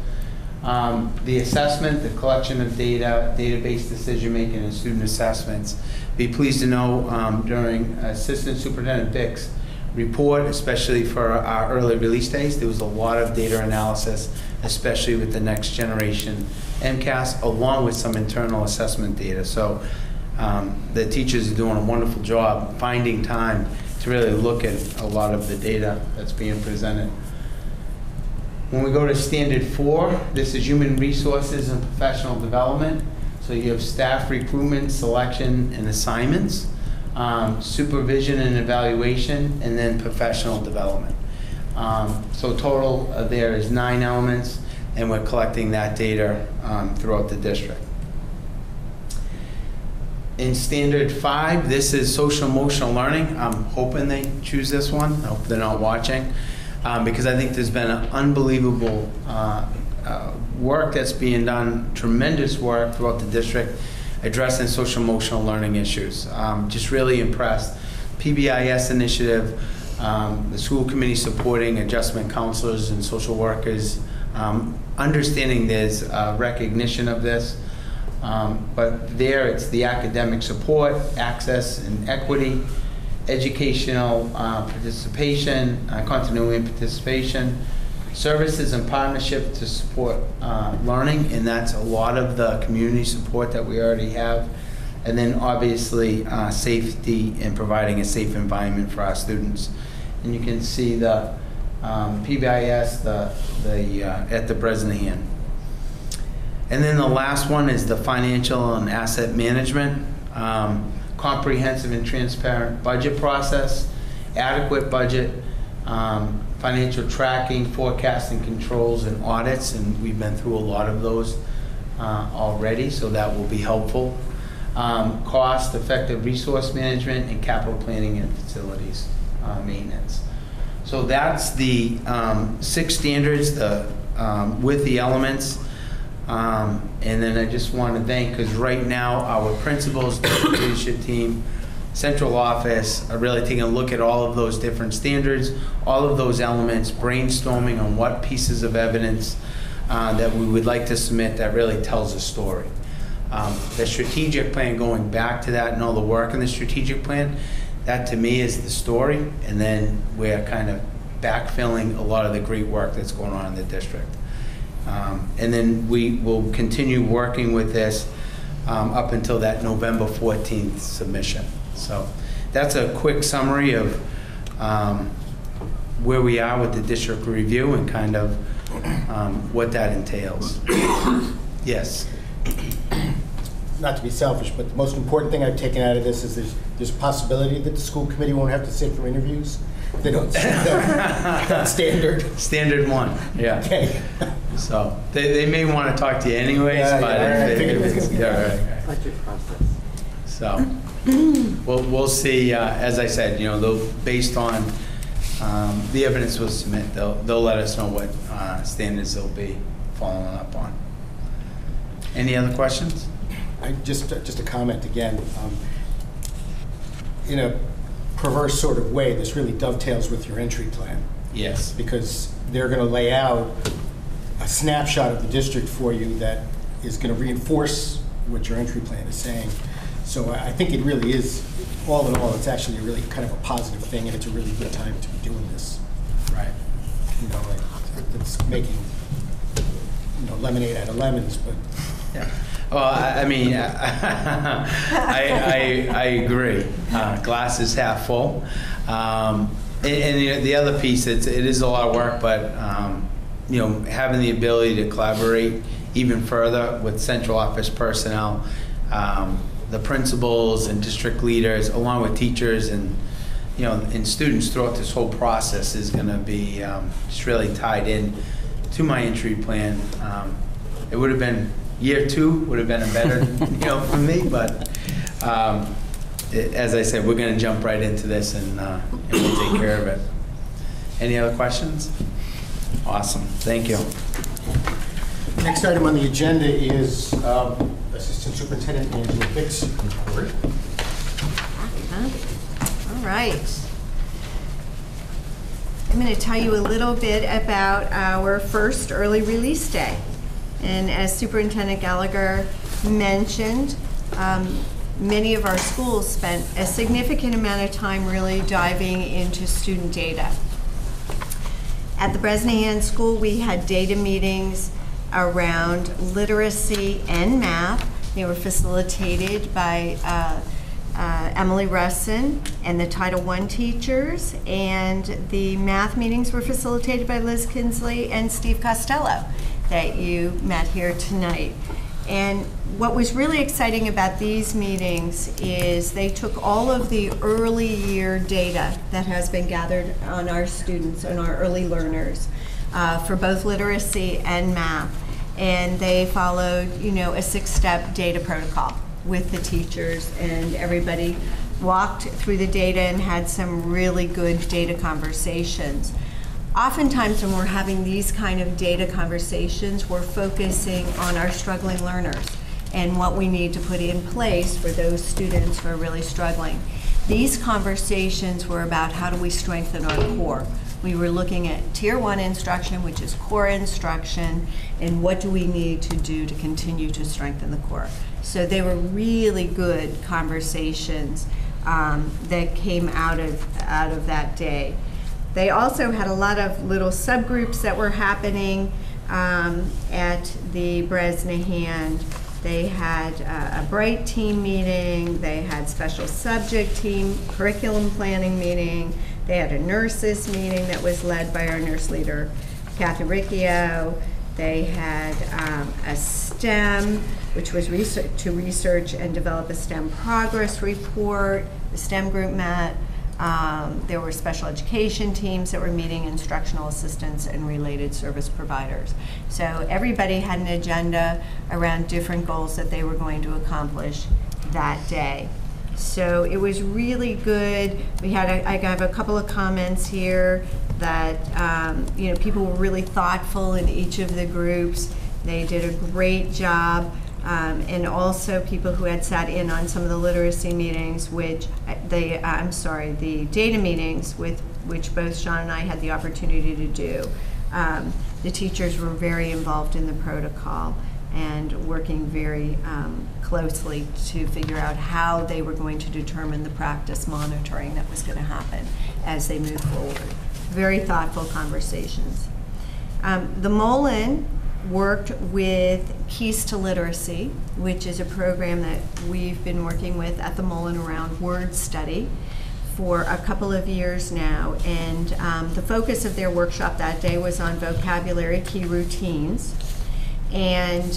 The assessment, the collection of data, database decision-making, and student assessments. Be pleased to know during Assistant Superintendent Vick's report, especially for our early release days, there was a lot of data analysis, especially with the next generation MCAS, along with some internal assessment data. So the teachers are doing a wonderful job finding time to really look at a lot of the data that's being presented. When we go to standard 4, this is human resources and professional development. So you have staff recruitment, selection, and assignments, supervision and evaluation, and then professional development. So total there is 9 elements, and we're collecting that data throughout the district. In standard 5, this is social emotional learning. I'm hoping they choose this one. I hope they're not watching, because I think there's been an unbelievable work that's being done, tremendous work throughout the district addressing social emotional learning issues. Just really impressed. PBIS initiative, the school committee supporting adjustment counselors and social workers, understanding there's recognition of this. But there it's the academic support, access and equity, educational participation, continuity and participation, services and partnership to support learning, and that's a lot of the community support that we already have. And then obviously safety and providing a safe environment for our students. And you can see the PBIS at the Bresnahan. And then the last one is the financial and asset management, comprehensive and transparent budget process, adequate budget, financial tracking, forecasting controls, and audits, and we've been through a lot of those already, so that will be helpful. Cost-effective resource management and capital planning and facilities maintenance. So that's the 6 standards with the elements. And then I just want to thank, because right now our principals, the leadership team, central office are really taking a look at all of those different standards, all of those elements, brainstorming on what pieces of evidence that we would like to submit that really tells a story. The strategic plan, going back to that and all the work in the strategic plan, that to me is the story, and then we're kind of backfilling a lot of the great work that's going on in the district. And then we will continue working with this up until that November 14th submission. So that's a quick summary of where we are with the district review and kind of what that entails. Yes. Not to be selfish, but the most important thing I've taken out of this is there's a possibility that the school committee won't have to sit for interviews. They don't set that standard. Standard one, yeah. Okay. So they may want to talk to you anyways, Budget process. So we'll see. As I said, based on the evidence we'll submit, they'll let us know what standards they'll be following up on. Any other questions? Just a comment again. In a perverse sort of way, this really dovetails with your entry plan. Yes. Because they're going to lay out a snapshot of the district for you that is going to reinforce what your entry plan is saying. So I think it really is, all in all, it's actually really kind of a positive thing, and it's a really good time to be doing this. Right. It's making lemonade out of lemons, but. Yeah. Well, I mean, I agree. Glass is half full. And the other piece, it is a lot of work, but having the ability to collaborate even further with central office personnel, the principals and district leaders, along with teachers and students throughout this whole process is going to be just really tied in to my entry plan. It would have been. Year 2 would have been a better, for me, but as I said, we're going to jump right into this and we'll take care of it. Any other questions? Awesome. Thank you. Next item on the agenda is Assistant Superintendent Angela Bick's report. All right. I'm going to tell you a little bit about our first early release day. And as Superintendent Gallagher mentioned, many of our schools spent a significant amount of time really diving into student data. At the Bresnahan School, we had data meetings around literacy and math. They were facilitated by Emily Russin and the Title I teachers, and the math meetings were facilitated by Liz Kinsley and Steve Costello that you met here tonight. And what was really exciting about these meetings is they took all of the early year data that has been gathered on our students and our early learners for both literacy and math, and they followed, a 6-step data protocol with the teachers, and everybody walked through the data and had some really good data conversations. Oftentimes when we're having these kind of data conversations, we're focusing on our struggling learners and what we need to put in place for those students who are really struggling. These conversations were about how do we strengthen our core. We were looking at Tier 1 instruction, which is core instruction, and what do we need to do to continue to strengthen the core. So they were really good conversations that came out of that day. They also had a lot of little subgroups that were happening at the Bresnahan. They had a Bright team meeting, they had special subject team curriculum planning meeting, they had a nurses meeting that was led by our nurse leader, Kathy Riccio. They had a STEM, which was to research and develop a STEM progress report. The STEM group met. There were special education teams that were meeting, instructional assistants and related service providers. So everybody had an agenda around different goals that they were going to accomplish that day. So it was really good. I have a couple of comments here that people were really thoughtful in each of the groups. They did a great job and also people who had sat in on some of the literacy meetings, the data meetings with which both Sean and I had the opportunity to do. The teachers were very involved in the protocol and working very closely to figure out how they were going to determine the practice monitoring that was going to happen as they moved forward. Very thoughtful conversations. The Mullen worked with Keys to Literacy, which is a program that we've been working with at the Mullen around word study for a couple of years now. And the focus of their workshop that day was on vocabulary key routines. And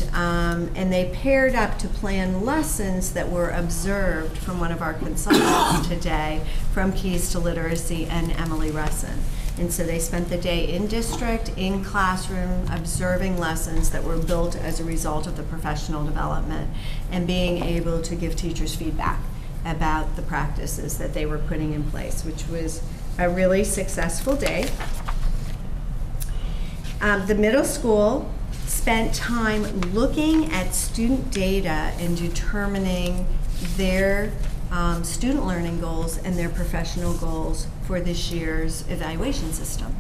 they paired up to plan lessons that were observed from one of our consultants today from Keys to Literacy and Emily Russin. And so they spent the day in district, in classroom, observing lessons that were built as a result of the professional development and being able to give teachers feedback about the practices that they were putting in place, which was a really successful day. The middle school spent time looking at student data and determining their student learning goals and their professional goals for this year's evaluation system.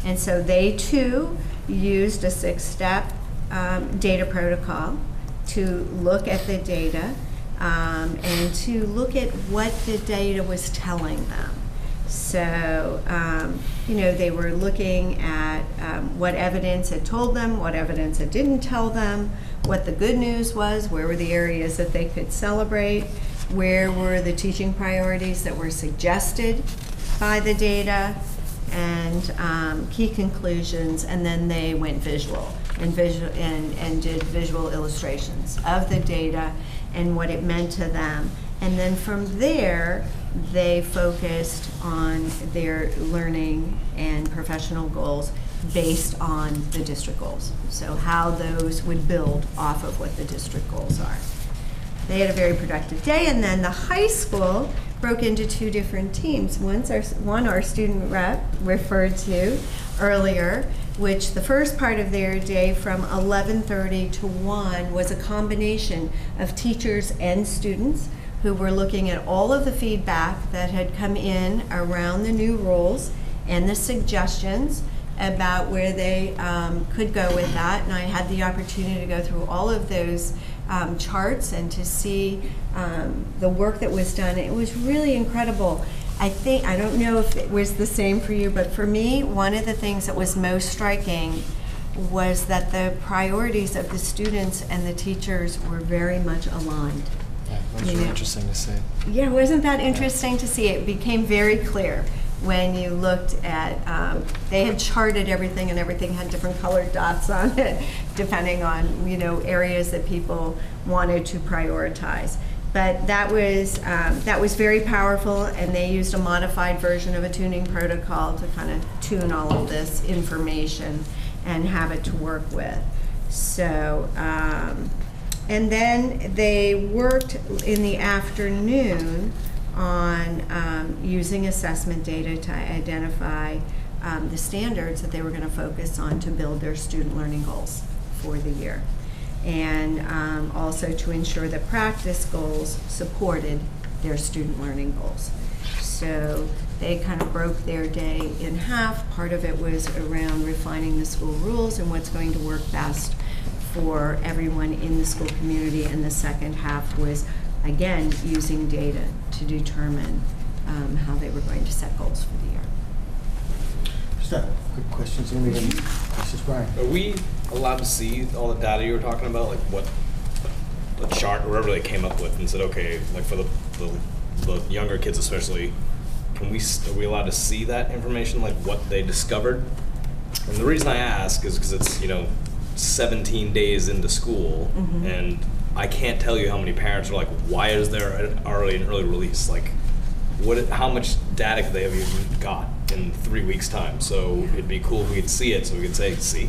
And so they too used a 6-step data protocol to look at the data and to look at what the data was telling them. So, they were looking at what evidence had told them, what evidence it didn't tell them, what the good news was, where were the areas that they could celebrate, where were the teaching priorities that were suggested by the data, and key conclusions, and then they went visual and did visual illustrations of the data and what it meant to them. And then from there, they focused on their learning and professional goals based on the district goals. So how those would build off of what the district goals are. They had a very productive day, and then the high school broke into 2 different teams. One our student rep referred to earlier, which the first part of their day from 11:30 to 1 was a combination of teachers and students who were looking at all of the feedback that had come in around the new rules and the suggestions about where they could go with that. And I had the opportunity to go through all of those charts and to see the work that was done. It was really incredible. I don't know if it was the same for you, but for me, one of the things that was most striking was that the priorities of the students and the teachers were very much aligned. Yeah, that was really interesting to see. Yeah, wasn't that interesting to see? It became very clear when you looked at, they had charted everything, and everything had different colored dots on it, depending on, areas that people wanted to prioritize. But that was very powerful, and they used a modified version of a tuning protocol to kind of tune all of this information and have it to work with. So, and then they worked in the afternoon on using assessment data to identify the standards that they were going to focus on to build their student learning goals for the year. And also to ensure that practice goals supported their student learning goals. So they kind of broke their day in half. Part of it was around refining the school rules and what's going to work best for everyone in the school community, and the second half was, again, using data to determine how they were going to set goals for the year. Just a quick question. This is Brian. Are we allowed to see all the data you were talking about, like what the chart, or whatever they came up with, and said, okay, like for the younger kids especially, are we allowed to see that information, like what they discovered? And the reason I ask is because it's 17 days into school, and I can't tell you how many parents are like, why is there already an early release? Like, how much data could they have even got in 3 weeks' time? So it'd be cool if we could see it, so we could say, see.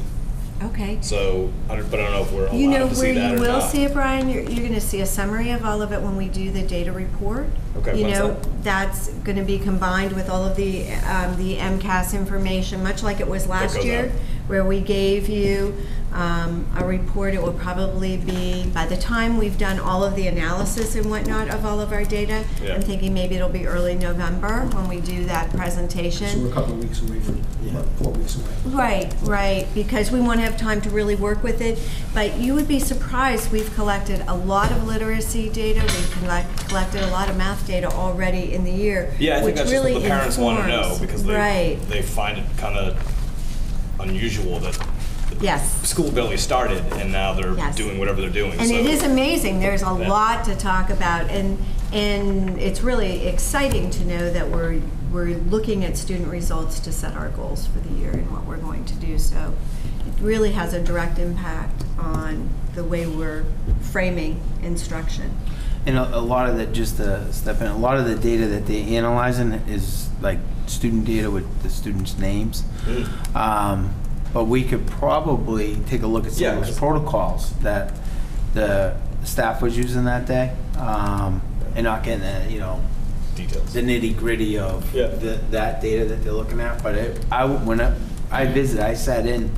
Okay. So, but I don't know if we're allowed to see that or not. Where you will see it, Brian, you're going to see a summary of all of it when we do the data report. Okay, what's that? That's going to be combined with all of the MCAS information, much like it was last year, where we gave you a report. It will probably be, by the time we've done all of the analysis and whatnot of all of our data, Yeah. I'm thinking maybe it'll be early November when we do that presentation. So we're a couple of weeks away from, 4 weeks away. Right, because we want to have time to really work with it. But you would be surprised, we've collected a lot of literacy data, we've collected a lot of math data already in the year. Yeah, I think which that's really just what the parents want to know, informs- because they find it kind of unusual that Yes. school barely started and now they're Yes. doing whatever they're doing. And so. it is amazing. There's a Yeah. lot to talk about, and it's really exciting to know that we're looking at student results to set our goals for the year and what we're going to do. So it really has a direct impact on the way we're framing instruction. And a lot of that, just to step in, a lot of the data that they're analyzing is like student data with the students' names. But we could probably take a look at some of those protocols that the staff was using that day, and not getting the, details, the nitty gritty of that data that they're looking at. But when I visited, I sat in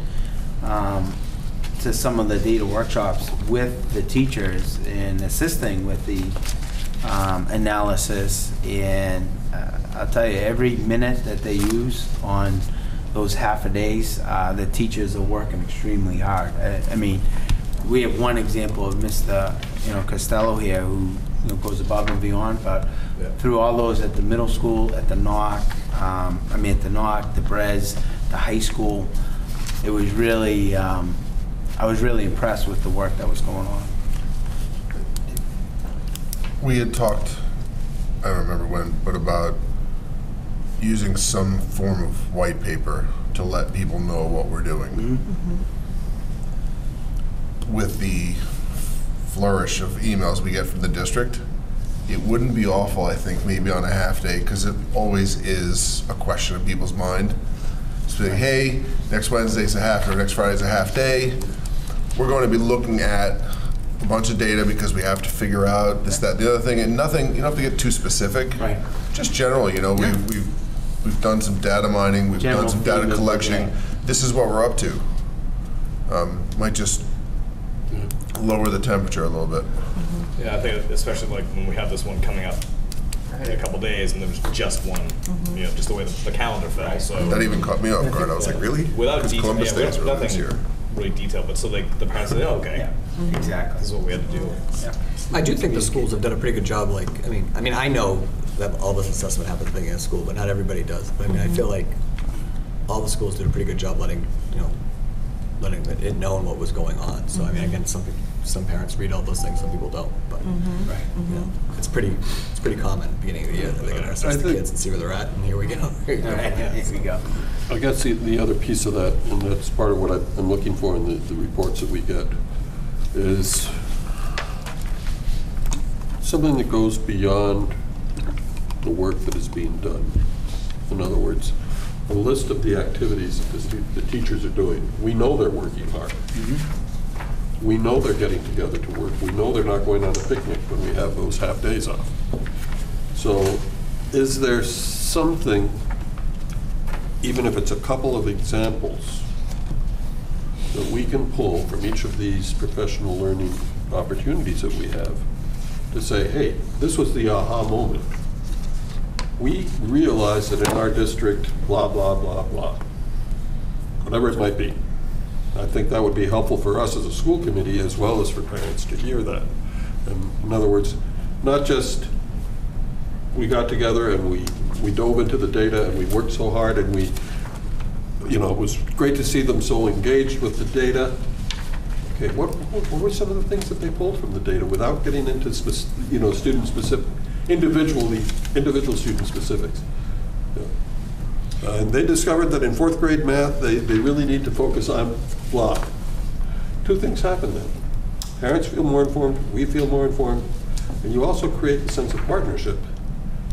to some of the data workshops with the teachers and assisting with the analysis, and I'll tell you, every minute that they use on those half a days, the teachers are working extremely hard. I mean, we have one example of Mr. Costello here, who goes above and beyond, but through all those at the middle school, at the NOC, at the NOC, the Brez, the high school, it was really, I was really impressed with the work that was going on. We had talked, I don't remember when, but about using some form of white paper to let people know what we're doing. With the flourish of emails we get from the district, it wouldn't be awful, I think, maybe on a half day, because it always is a question in people's mind. So, hey, next Wednesday's a half, or next Friday's a half day. We're going to be looking at a bunch of data because we have to figure out this, that, the other thing, and nothing. You don't have to get too specific. Right. Just general. We've done some data mining. We've done some data collection. This is what we're up to. Might just lower the temperature a little bit. Yeah, I think especially like when we have this one coming up in a couple days, and there was just one, just the way the calendar fell. So that even caught me off guard. I was like, really? Without detail, Columbus Day's earlier this nothing year. really detailed, but so the parents said, oh, okay, exactly. This is what we had to do. I do think the schools have done a pretty good job. I know that all this assessment happens at the beginning of school, but not everybody does. But I feel like all the schools did a pretty good job letting it known what was going on. So again, some parents read all those things, some people don't. But it's pretty common at the beginning of the year that they're going to assess the kids and see where they're at. And here we go. Here we go. I guess the other piece of that, and that's part of what I'm looking for in the reports that we get, is something that goes beyond the work that is being done. In other words, a list of the activities that the teachers are doing. We know they're working hard. We know they're getting together to work. We know they're not going on a picnic when we have those half days off. So is there something, even if it's a couple of examples, that we can pull from each of these professional learning opportunities that we have to say, hey, this was the aha moment. We realize that in our district, blah, blah, blah, blah, whatever it might be. I think that would be helpful for us as a school committee as well as for parents to hear that. And in other words, not just we got together and we dove into the data and we worked so hard and it was great to see them so engaged with the data. Okay, what were some of the things that they pulled from the data without getting into student specific, individual student specifics? And they discovered that in 4th grade math, they really need to focus on blah. 2 things happen then. Parents feel more informed, we feel more informed, and you also create a sense of partnership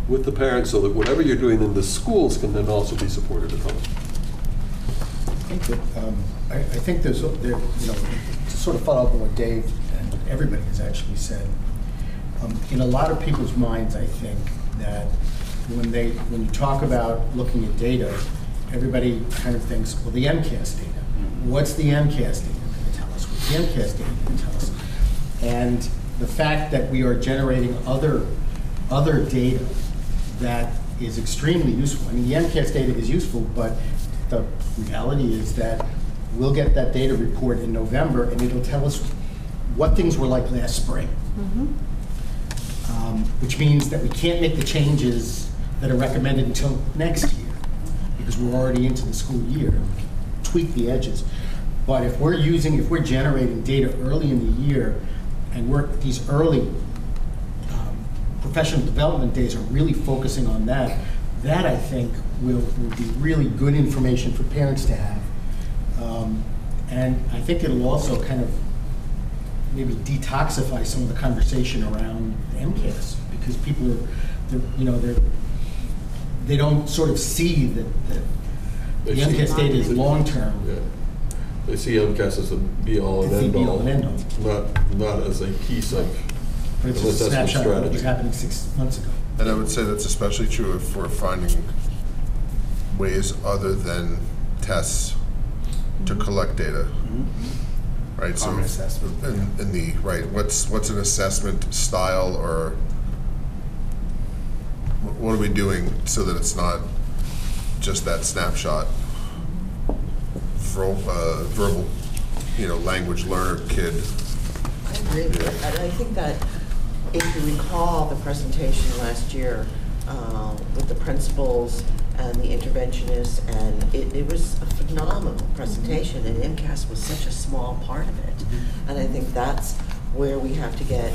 with the parents so that whatever you're doing in the schools can then also be supported at home. I think there's, to sort of follow up on what Dave and everybody has actually said, in a lot of people's minds, I think that when you talk about looking at data, everybody kind of thinks, well, the MCAS data. what's the MCAS data going to tell us? What's the MCAS data going to tell us? And the fact that we are generating other data that is extremely useful. I mean, the MCAS data is useful, but the reality is that we'll get that data report in November, and it'll tell us what things were like last spring. Which means that we can't make the changes that are recommended until next year, because we're already into the school year. We can tweak the edges. But if we're generating data early in the year, and these early professional development days are really focusing on that, that I think will be really good information for parents to have. And I think it'll also kind of maybe detoxify some of the conversation around MCAS, because people they don't sort of see that the MCAS data is long-term. Yeah. They see MCAS as a be-all and end-all, not as a piece of but it's a snapshot of what was happening 6 months ago. And I would say that's especially true if we're finding ways other than tests to collect data. Right, so in the right, what's an assessment style, or what are we doing so that it's not just that snapshot, verbal, language learner kid. I agree with that. And I think that if you recall the presentation last year with the principals and the interventionists, and it was a phenomenal presentation, and MCAS was such a small part of it. And I think that's where we have to get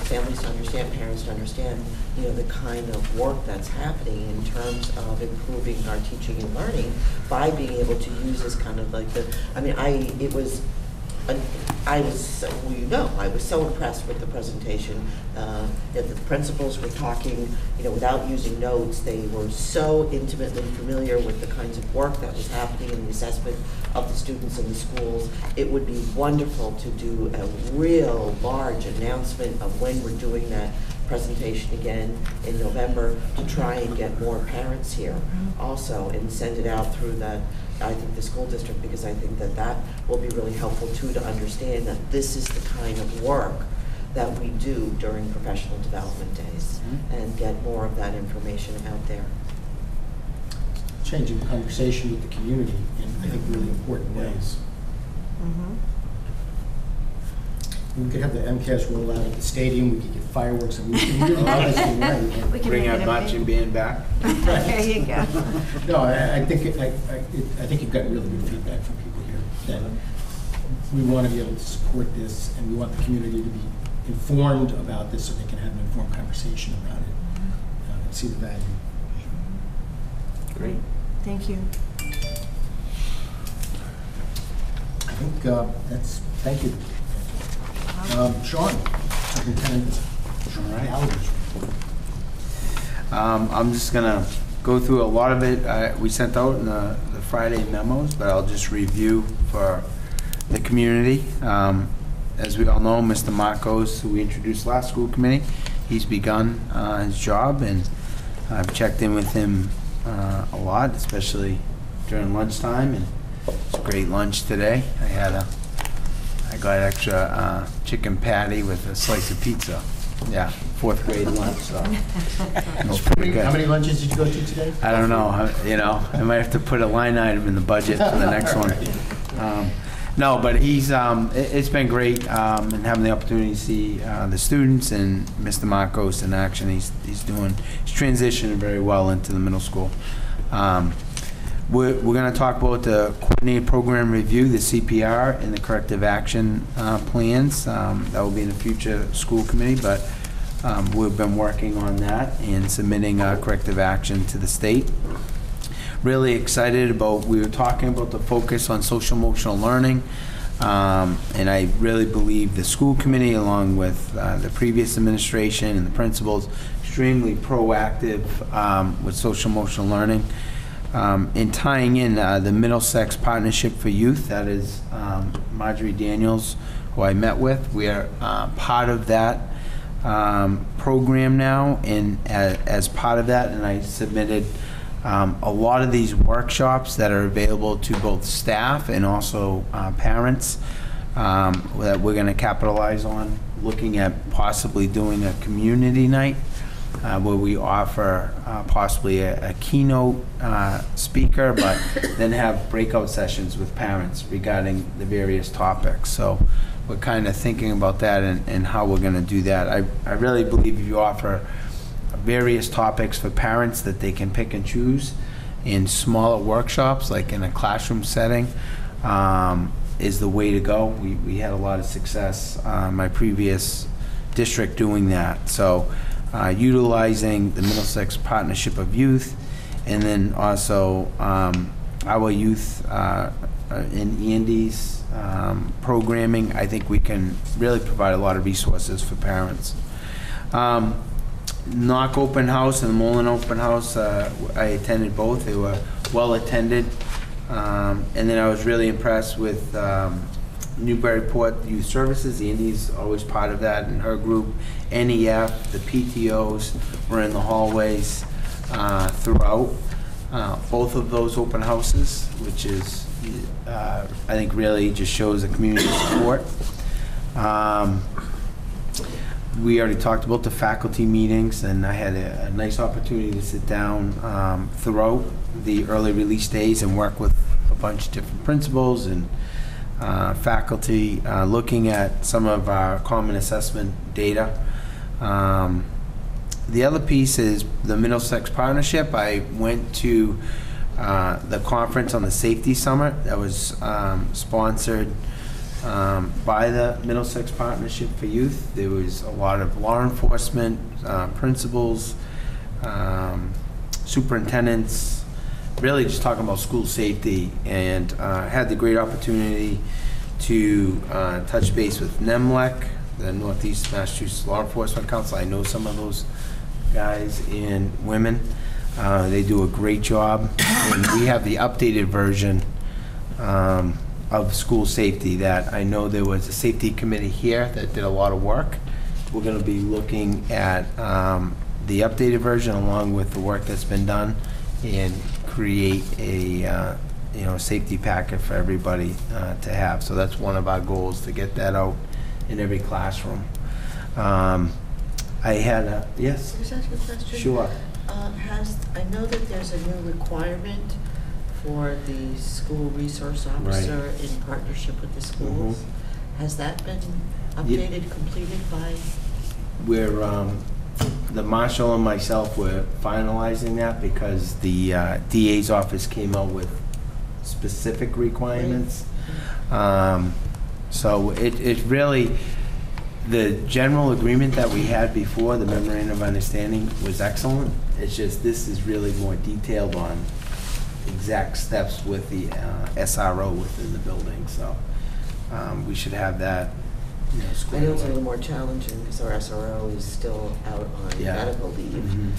families to understand, parents to understand, the kind of work that's happening in terms of improving our teaching and learning by being able to use this kind of like I was so impressed with the presentation that the principals were talking, without using notes. They were so intimately familiar with the kinds of work that was happening in the assessment of the students in the schools. It would be wonderful to do a real large announcement of when we're doing that presentation again in November, to try and get more parents here also, and send it out through the school district, because I think that will be really helpful too, to understand that this is the kind of work that we do during professional development days, and get more of that information out there. Changing the conversation with the community in, I think, really important ways. We could have the MCAS roll out at the stadium. We could get fireworks, and we can really obviously right. We can bring our marching band back. There you go. No, I think you've got really good feedback from people here that we want to be able to support this, and we want the community to be informed about this so they can have an informed conversation about it and see the value. Great. Thank you. I think thank you. Sean, Superintendent Gallagher. I'm just going to go through a lot of it. We sent out in the Friday memos, but I'll just review for the community. As we all know, Mr. Marcos, who we introduced last school committee, he's begun his job, and I've checked in with him a lot, especially during lunchtime, and it's a great lunch today. I got extra chicken patty with a slice of pizza. Yeah, 4th grade lunch, so it was pretty good. How many lunches did you go to today? I don't know. I might have to put a line item in the budget for the next one. No, but it's been great, and having the opportunity to see the students and Mr. Marcos in action. He's transitioning very well into the middle school. We're going to talk about the coordinated program review, the CPR, and the corrective action plans. That will be in the future school committee, but we've been working on that and submitting corrective action to the state. Really excited about, we were talking about the focus on social emotional learning, and I really believe the school committee, along with the previous administration and the principals, extremely proactive with social emotional learning. In tying in the Middlesex Partnership for Youth, that is Marjorie Daniels, who I met with. We are part of that program now, and as part of that, and I submitted A lot of these workshops that are available to both staff and also parents that we're going to capitalize on, looking at possibly doing a community night where we offer possibly a keynote speaker, but then have breakout sessions with parents regarding the various topics. So we're kind of thinking about that and how we're going to do that. I really believe if you offer various topics for parents that they can pick and choose in smaller workshops, like in a classroom setting, is the way to go. We had a lot of success my previous district doing that. So utilizing the Middlesex Partnership of Youth, and then also our youth in Andy's programming, I think we can really provide a lot of resources for parents. Knock Open House and the Mullen Open House, I attended both. They were well attended. And then I was really impressed with Newburyport Youth Services. Andy's always part of that in her group. NEF, the PTOs were in the hallways throughout both of those open houses, which is, I think, really just shows the community support. We already talked about the faculty meetings, and I had a nice opportunity to sit down throughout the early release days and work with a bunch of different principals and faculty, looking at some of our common assessment data. The other piece is the Middlesex Partnership. I went to the conference on the Safety Summit that was sponsored by the Middlesex Partnership for Youth. There was a lot of law enforcement, principals, superintendents, really just talking about school safety, and had the great opportunity to touch base with NEMLEC, the Northeast Massachusetts Law Enforcement Council. I know some of those guys and women. They do a great job, and we have the updated version of school safety that I know there was a safety committee here that did a lot of work. We're going to be looking at the updated version along with the work that's been done and create a safety packet for everybody to have. So that's one of our goals, to get that out in every classroom. I had a, yes? Can I just ask you a question? Sure. I know that there's a new requirement for the school resource officer in partnership with the schools. Has that been updated, completed by? We're, the marshal and myself were finalizing that because the DA's office came out with specific requirements. So it really, the general agreement that we had before, the memorandum of understanding, was excellent. It's just this is really more detailed on exact steps with the SRO within the building. So we should have that. I know it's a little more challenging because our SRO is still out on medical leave, and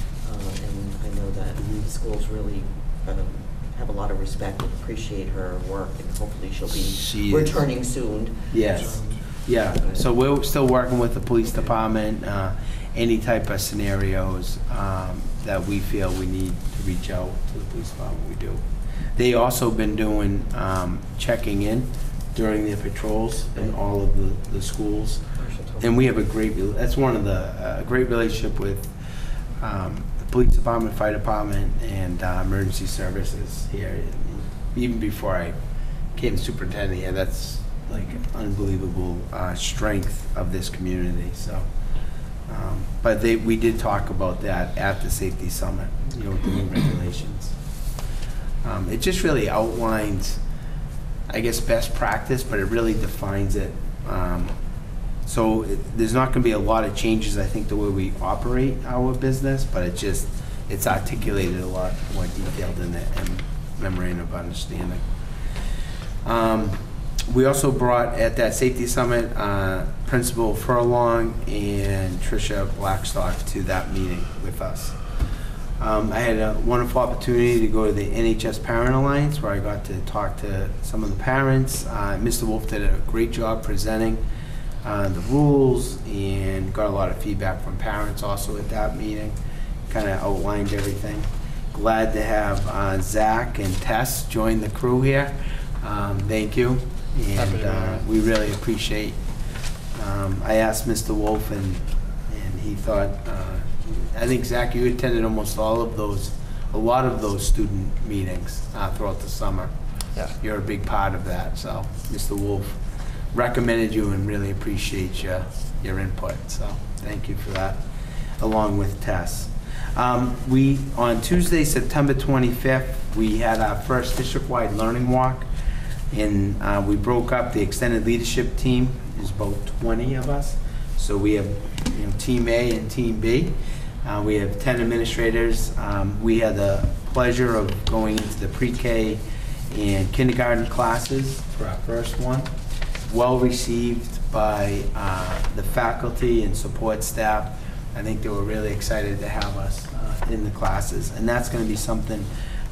I know that the schools really have a lot of respect and appreciate her work, and hopefully she'll be returning soon. Yes. Yeah, so we're still working with the police department, any type of scenarios that we feel we need to reach out to the police department, we do. They also been doing checking in during their patrols in all of the schools. And we have a great, that's one of the great relationship with the police department, fire department, and emergency services here. Even before I became superintendent here, that's like unbelievable strength of this community. So, but we did talk about that at the safety summit, with the new regulations. It just really outlines, I guess, best practice, but it really defines it. So there's not going to be a lot of changes, I think, the way we operate our business, but it's articulated a lot more detailed in the memorandum of understanding. We also brought at that safety summit Principal Furlong and Tricia Blackstock to that meeting with us. I had a wonderful opportunity to go to the NHS Parent Alliance, where I got to talk to some of the parents. Mr. Wolf did a great job presenting the rules and got a lot of feedback from parents also at that meeting. Kind of outlined everything. glad to have Zach and Tess join the crew here. Thank you, and we really appreciate. I asked Mr. Wolf, and he thought, I think, Zach, you attended almost a lot of those student meetings throughout the summer. Yeah. You're a big part of that, so Mr. Wolf recommended you and really appreciates your input, so thank you for that, along with Tess. On Tuesday, September 25th, we had our first district-wide learning walk, and we broke up the extended leadership team. There's about 20 of us, so we have Team A and Team B. We have 10 administrators. We had the pleasure of going into the pre-K and kindergarten classes for our first one. Well received by the faculty and support staff. I think they were really excited to have us in the classes, and that's going to be something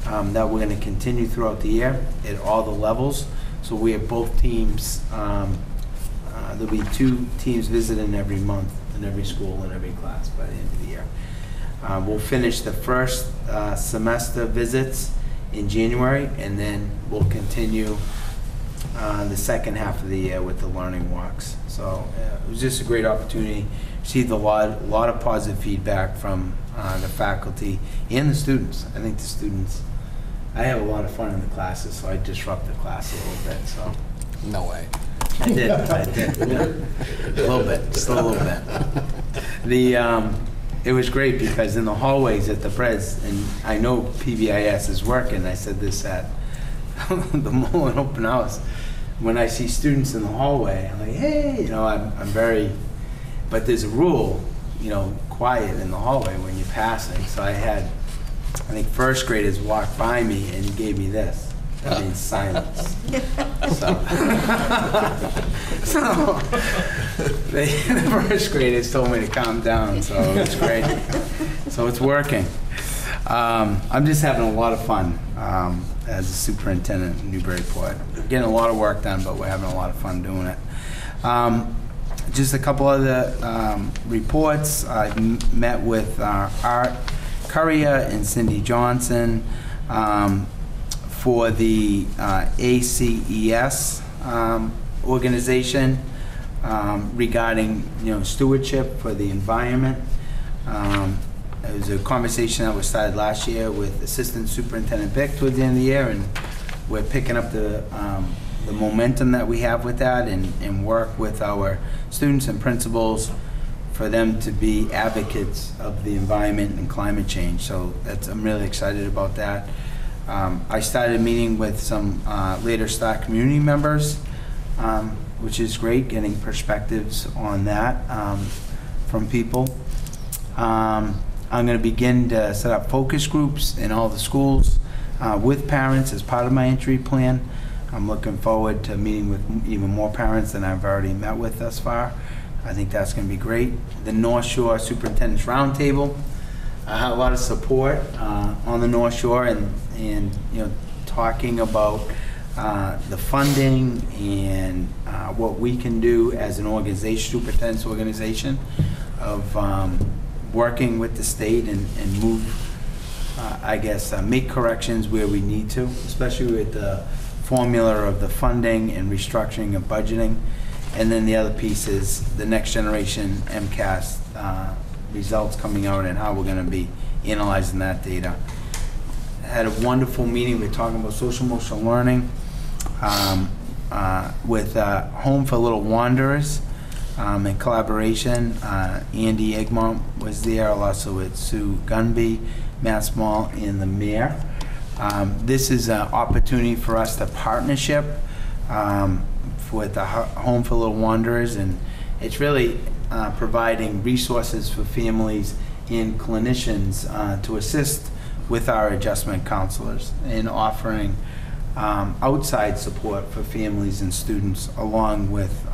that we're going to continue throughout the year at all the levels. So we have both teams. There'll be 2 teams visiting every month in every school and every class by the end of the year. We'll finish the first semester visits in January, and then we'll continue the second half of the year with the learning walks. So it was just a great opportunity. Received a lot of positive feedback from the faculty and the students. I think the students, I have a lot of fun in the classes, so I disrupt the class a little bit. So no way. I did. A little bit, just a little bit. It was great because in the hallways at the Preds, and I know PBIS is working, I said this at the Mullen Open House, when I see students in the hallway, I'm like, hey, I'm very, but there's a rule, quiet in the hallway when you're passing. So I think first graders walked by me and he gave me this. That means silence. So the first graders told me to calm down, so it's great. So it's working. I'm just having a lot of fun as a superintendent in Newburyport. Getting a lot of work done, but we're having a lot of fun doing it. Just a couple other reports. I met with Art Currier and Cindy Johnson for the ACES organization regarding stewardship for the environment. It was a conversation that was started last year with Assistant Superintendent Bick towards the end of the year, and we're picking up the momentum that we have with that and work with our students and principals for them to be advocates of the environment and climate change. So I'm really excited about that. I started meeting with some later start community members, which is great, getting perspectives on that from people. I'm going to begin to set up focus groups in all the schools with parents as part of my entry plan. I'm looking forward to meeting with even more parents than I've already met with thus far. I think that's going to be great. The North Shore Superintendent's Roundtable. I had a lot of support on the North Shore and talking about the funding and what we can do as an organization, superintendent's organization, of working with the state and move, make corrections where we need to, especially with the formula of the funding and restructuring of budgeting. And then the other piece is the next generation MCAS results coming out and how we're going to be analyzing that data. I had a wonderful meeting. We're talking about social emotional learning with Home for Little Wanderers in collaboration. Andy Egmont was there, also with Sue Gunby, Mass Mall, and the mayor. This is an opportunity for us to partnership with the Home for Little Wanderers, and it's really providing resources for families and clinicians to assist with our adjustment counselors and offering outside support for families and students along with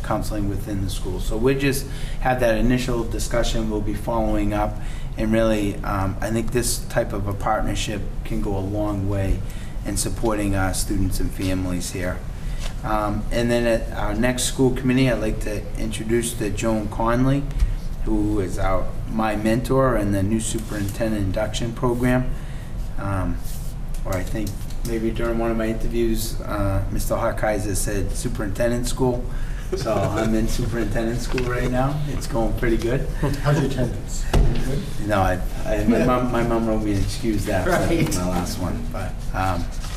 counseling within the school. So we just had that initial discussion. We'll be following up, and really I think this type of a partnership can go a long way in supporting our students and families here. And then at our next school committee, I'd like to introduce to Joan Conley, who is our my mentor in the new superintendent induction program. Or I think maybe during one of my interviews, Mr. Harkaiser said superintendent school. So I'm in superintendent school right now. It's going pretty good. How's your attendance? Good? No, my mom wrote me an excuse after my last one. But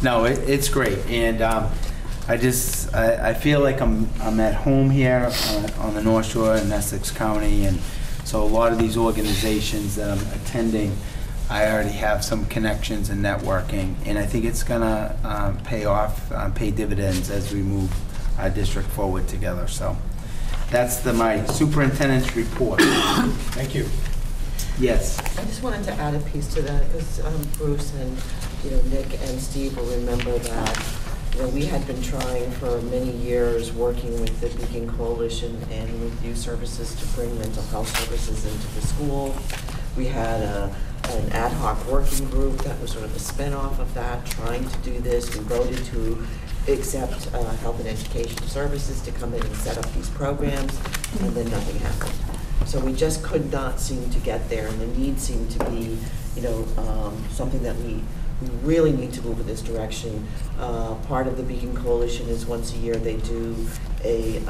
no, it's great. And I feel like I'm at home here on the North Shore in Essex County. And so a lot of these organizations that I'm attending, I already have some connections and networking, and I think it's gonna pay dividends as we move our district forward together. So that's my superintendent's report. Thank you. Yes. I just wanted to add a piece to that, because Bruce and Nick and Steve will remember that we had been trying for many years, working with the Beacon Coalition and with youth services, to bring mental health services into the school. We had an ad hoc working group that was sort of a spin-off of that, trying to do this. We voted to accept health and education services to come in and set up these programs, and then nothing happened. So we just could not seem to get there, and the need seemed to be, something that we really need to move in this direction. Part of the Beacon Coalition is once a year they do a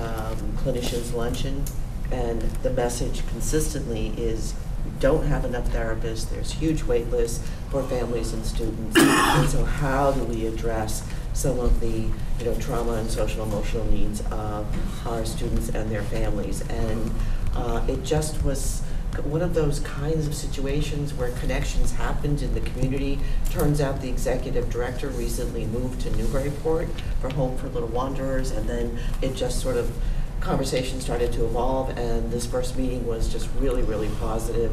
clinicians luncheon, and the message consistently is we don't have enough therapists. There's huge wait lists for families and students. And so how do we address some of the trauma and social emotional needs of our students and their families? And it just was one of those kinds of situations where connections happened in the community. Turns out the executive director recently moved to Newburyport for Home for Little Wanderers, and then it just sort of, conversation started to evolve, and this first meeting was just really, really positive,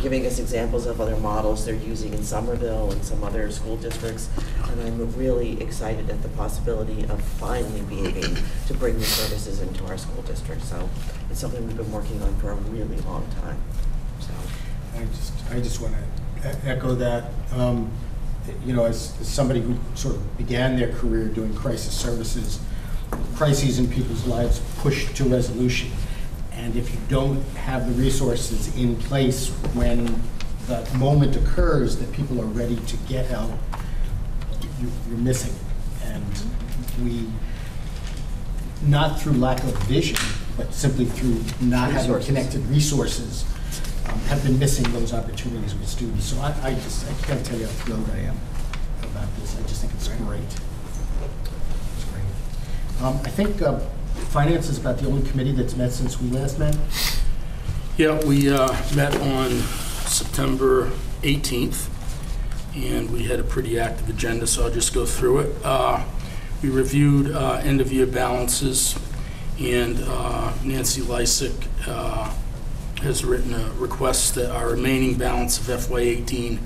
giving us examples of other models they're using in Somerville and some other school districts. And I'm really excited at the possibility of finally being able to bring the services into our school district. So it's something we've been working on for a really long time. So I just want to echo that. As somebody who sort of began their career doing crisis services, crises in people's lives push to resolution. And if you don't have the resources in place when the moment occurs that people are ready to get help, you're missing. And we, not through lack of vision, but simply through not having connected resources, have been missing those opportunities with students. So I can't tell you how thrilled I am about this. I just think it's great. I think finance is about the only committee that's met since we last met. Yeah, we met on September 18th, and we had a pretty active agenda, so I'll just go through it. We reviewed end-of-year balances, and Nancy Lysick has written a request that our remaining balance of FY18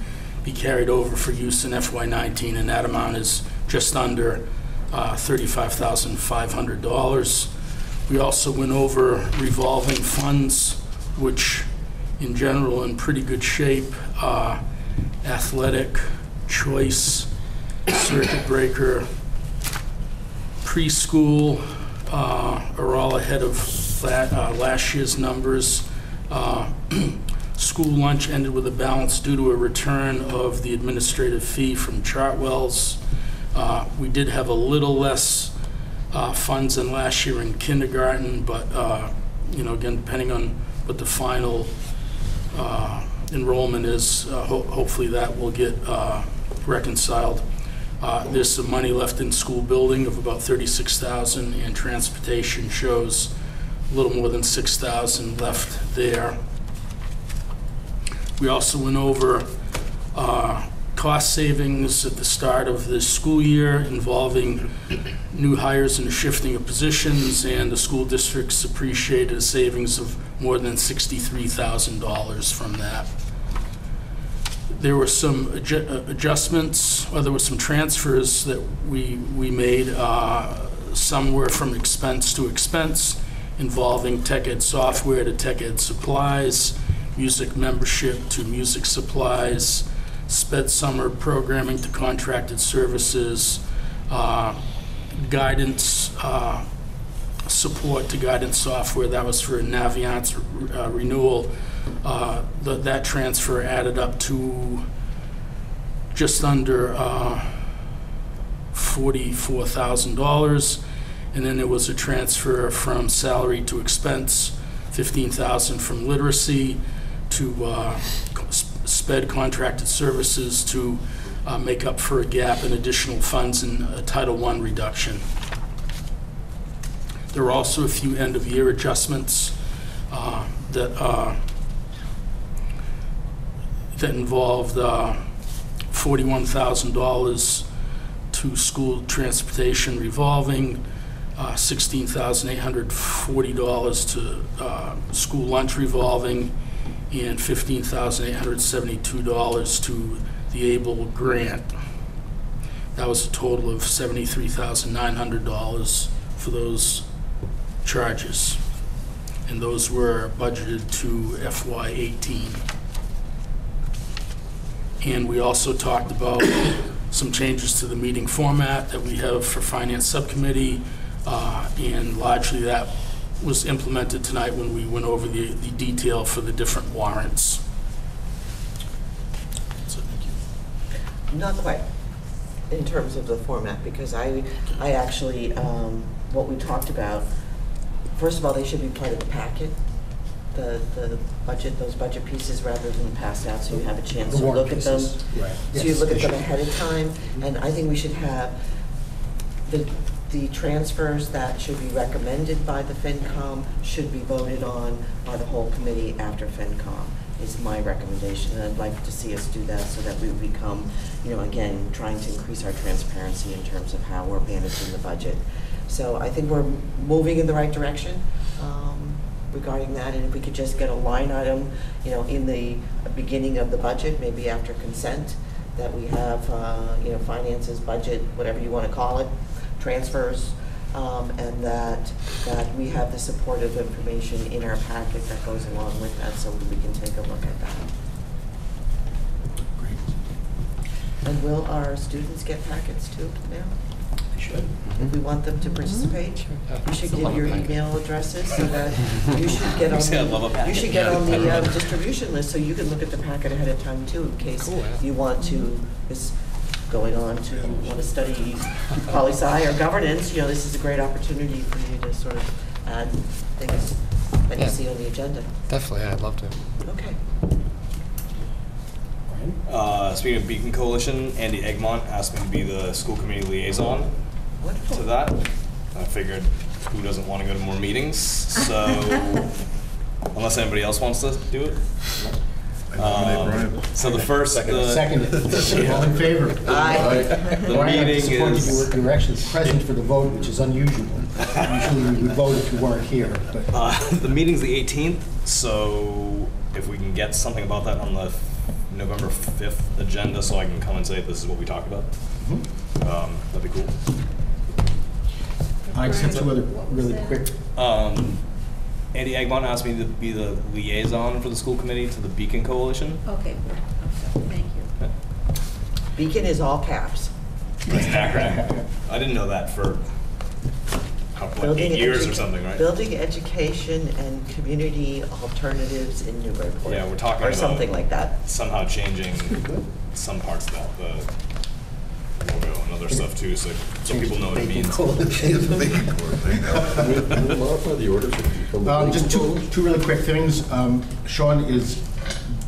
be carried over for use in FY19, and that amount is just under $35,500. We also went over revolving funds, which in general in pretty good shape. Athletic, choice, circuit breaker, preschool are all ahead of last year's numbers. School lunch ended with a balance due to a return of the administrative fee from Chartwell's. We did have a little less funds than last year in kindergarten, but again, depending on what the final enrollment is, hopefully that will get reconciled. There's some money left in school building of about $36,000, and transportation shows a little more than $6,000 left there. We also went over cost savings at the start of this school year involving new hires and shifting of positions, and the school districts appreciated a savings of more than $63,000 from that. There were some adjustments, or there were some transfers that we made. Some were from expense to expense, involving tech ed software to tech ed supplies, music membership to music supplies, sped summer programming to contracted services, guidance support to guidance software. That was for Naviance renewal that transfer added up to just under $44,000. And then there was a transfer from salary to expense, $15,000 from literacy to SPED contracted services to make up for a gap in additional funds in Title I reduction. There were also a few end-of-year adjustments that involved $41,000 to school transportation revolving, $16,840 to school lunch revolving, and $15,872 to the ABLE grant. That was a total of $73,900 for those charges, and those were budgeted to FY18. And we also talked about some changes to the meeting format that we have for Finance Subcommittee, and largely that was implemented tonight when we went over the detail for the different warrants. So thank you. Not quite, in terms of the format, because I actually, what we talked about, first of all, they should be part of the packet, the budget, those budget pieces, rather than passed out, so you have a chance to look at them. Right. So you look at them ahead of time, and I think we should have the transfers that should be recommended by the FinCom should be voted on by the whole committee after FinCom, is my recommendation. And I'd like to see us do that so that we become, again, trying to increase our transparency in terms of how we're managing the budget. So I think we're moving in the right direction regarding that. And if we could just get a line item, in the beginning of the budget, maybe after consent, that we have, finances, budget, whatever you want to call it, transfers, and that we have the supportive information in our packet that goes along with that, so we can take a look at that. Great. And will our students get packets too now? They should. If we want them to participate, you should give your email addresses so that you should get on the distribution list, so you can look at the packet ahead of time too, in case you want to. Going on to want to study poli-sci or governance, this is a great opportunity for you to sort of add things that you see on the agenda. Definitely, I'd love to. Okay. Speaking of Beacon Coalition, Andy Egmont asked me to be the school committee liaison to that. I figured, who doesn't want to go to more meetings? So, unless anybody else wants to do it. So the first, Second. All in favor? Aye. The Brian, meeting disappointed is. you were actually present for the vote, which is unusual. Usually we would vote if you weren't here. But The meeting's the 18th, so if we can get something about that on the November 5th agenda, so I can come and say this is what we talked about, that'd be cool. I just have two other really quick. Andy Egmont asked me to be the liaison for the school committee to the Beacon Coalition. Okay, thank you. Beacon is all caps. It's an acronym. I didn't know that for 8 years or something, right? Building education and community alternatives in Newburyport. Yeah, we're talking or about something like that. Somehow changing some parts of that, the logo and other stuff too, so people know what it means. Just two really quick things. Sean is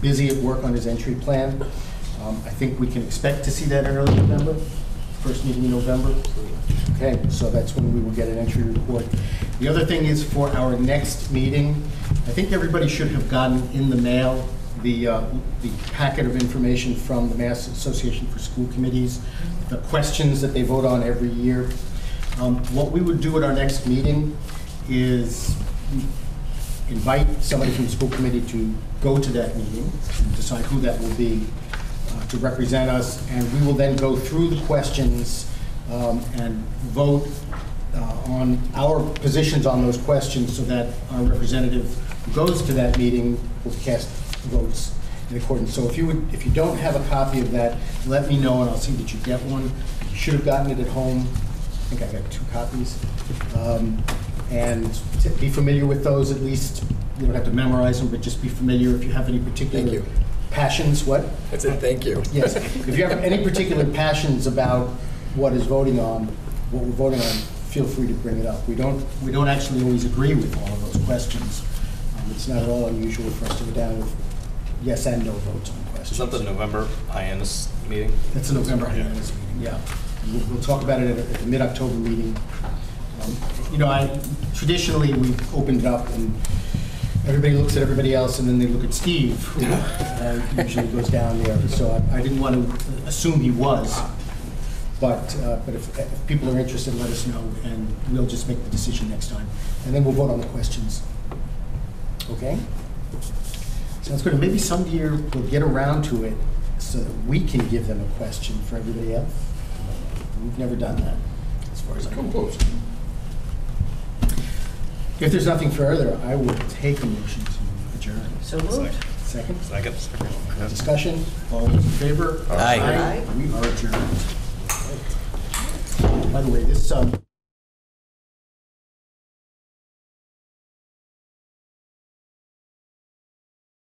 busy at work on his entry plan. I think we can expect to see that in early November, first meeting in November. Okay, so that's when we will get an entry report. The other thing is for our next meeting, I think everybody should have gotten in the mail the packet of information from the Mass Association for School Committees, the questions that they vote on every year. What we would do at our next meeting is invite somebody from the school committee to go to that meeting and decide who that will be to represent us, and we will then go through the questions and vote on our positions on those questions so that our representative who goes to that meeting will cast votes in accordance. So if you don't have a copy of that, let me know and I'll see that you get one. You should have gotten it at home. I think I got 2 copies. And be familiar with those at least You don't have to memorize them, but just be familiar if you have any particular Thank you. passions. What? That's it, thank you. Yes. If you have any particular passions about what we're voting on, feel free to bring it up. We don't actually always agree with all of those questions. It's not at all unusual for us to go down with yes and no votes on questions. Is that the November Hyannis meeting? That's the November Hyannis meeting, yeah. We'll talk about it at the mid-October meeting. Traditionally, we've opened it up and everybody looks at everybody else and then they look at Steve, who usually goes down there. So I didn't want to assume he was, but if people are interested, let us know and we'll just make the decision next time. And then we'll vote on the questions. Okay? Sounds good. Maybe some year we'll get around to it so that we can give them a question for everybody else. We've never done that, as far as I know. If there's nothing further, I will take a motion to adjourn. So moved. Second? Second. Discussion? All those in favor? Aye. We are adjourned. By the way, this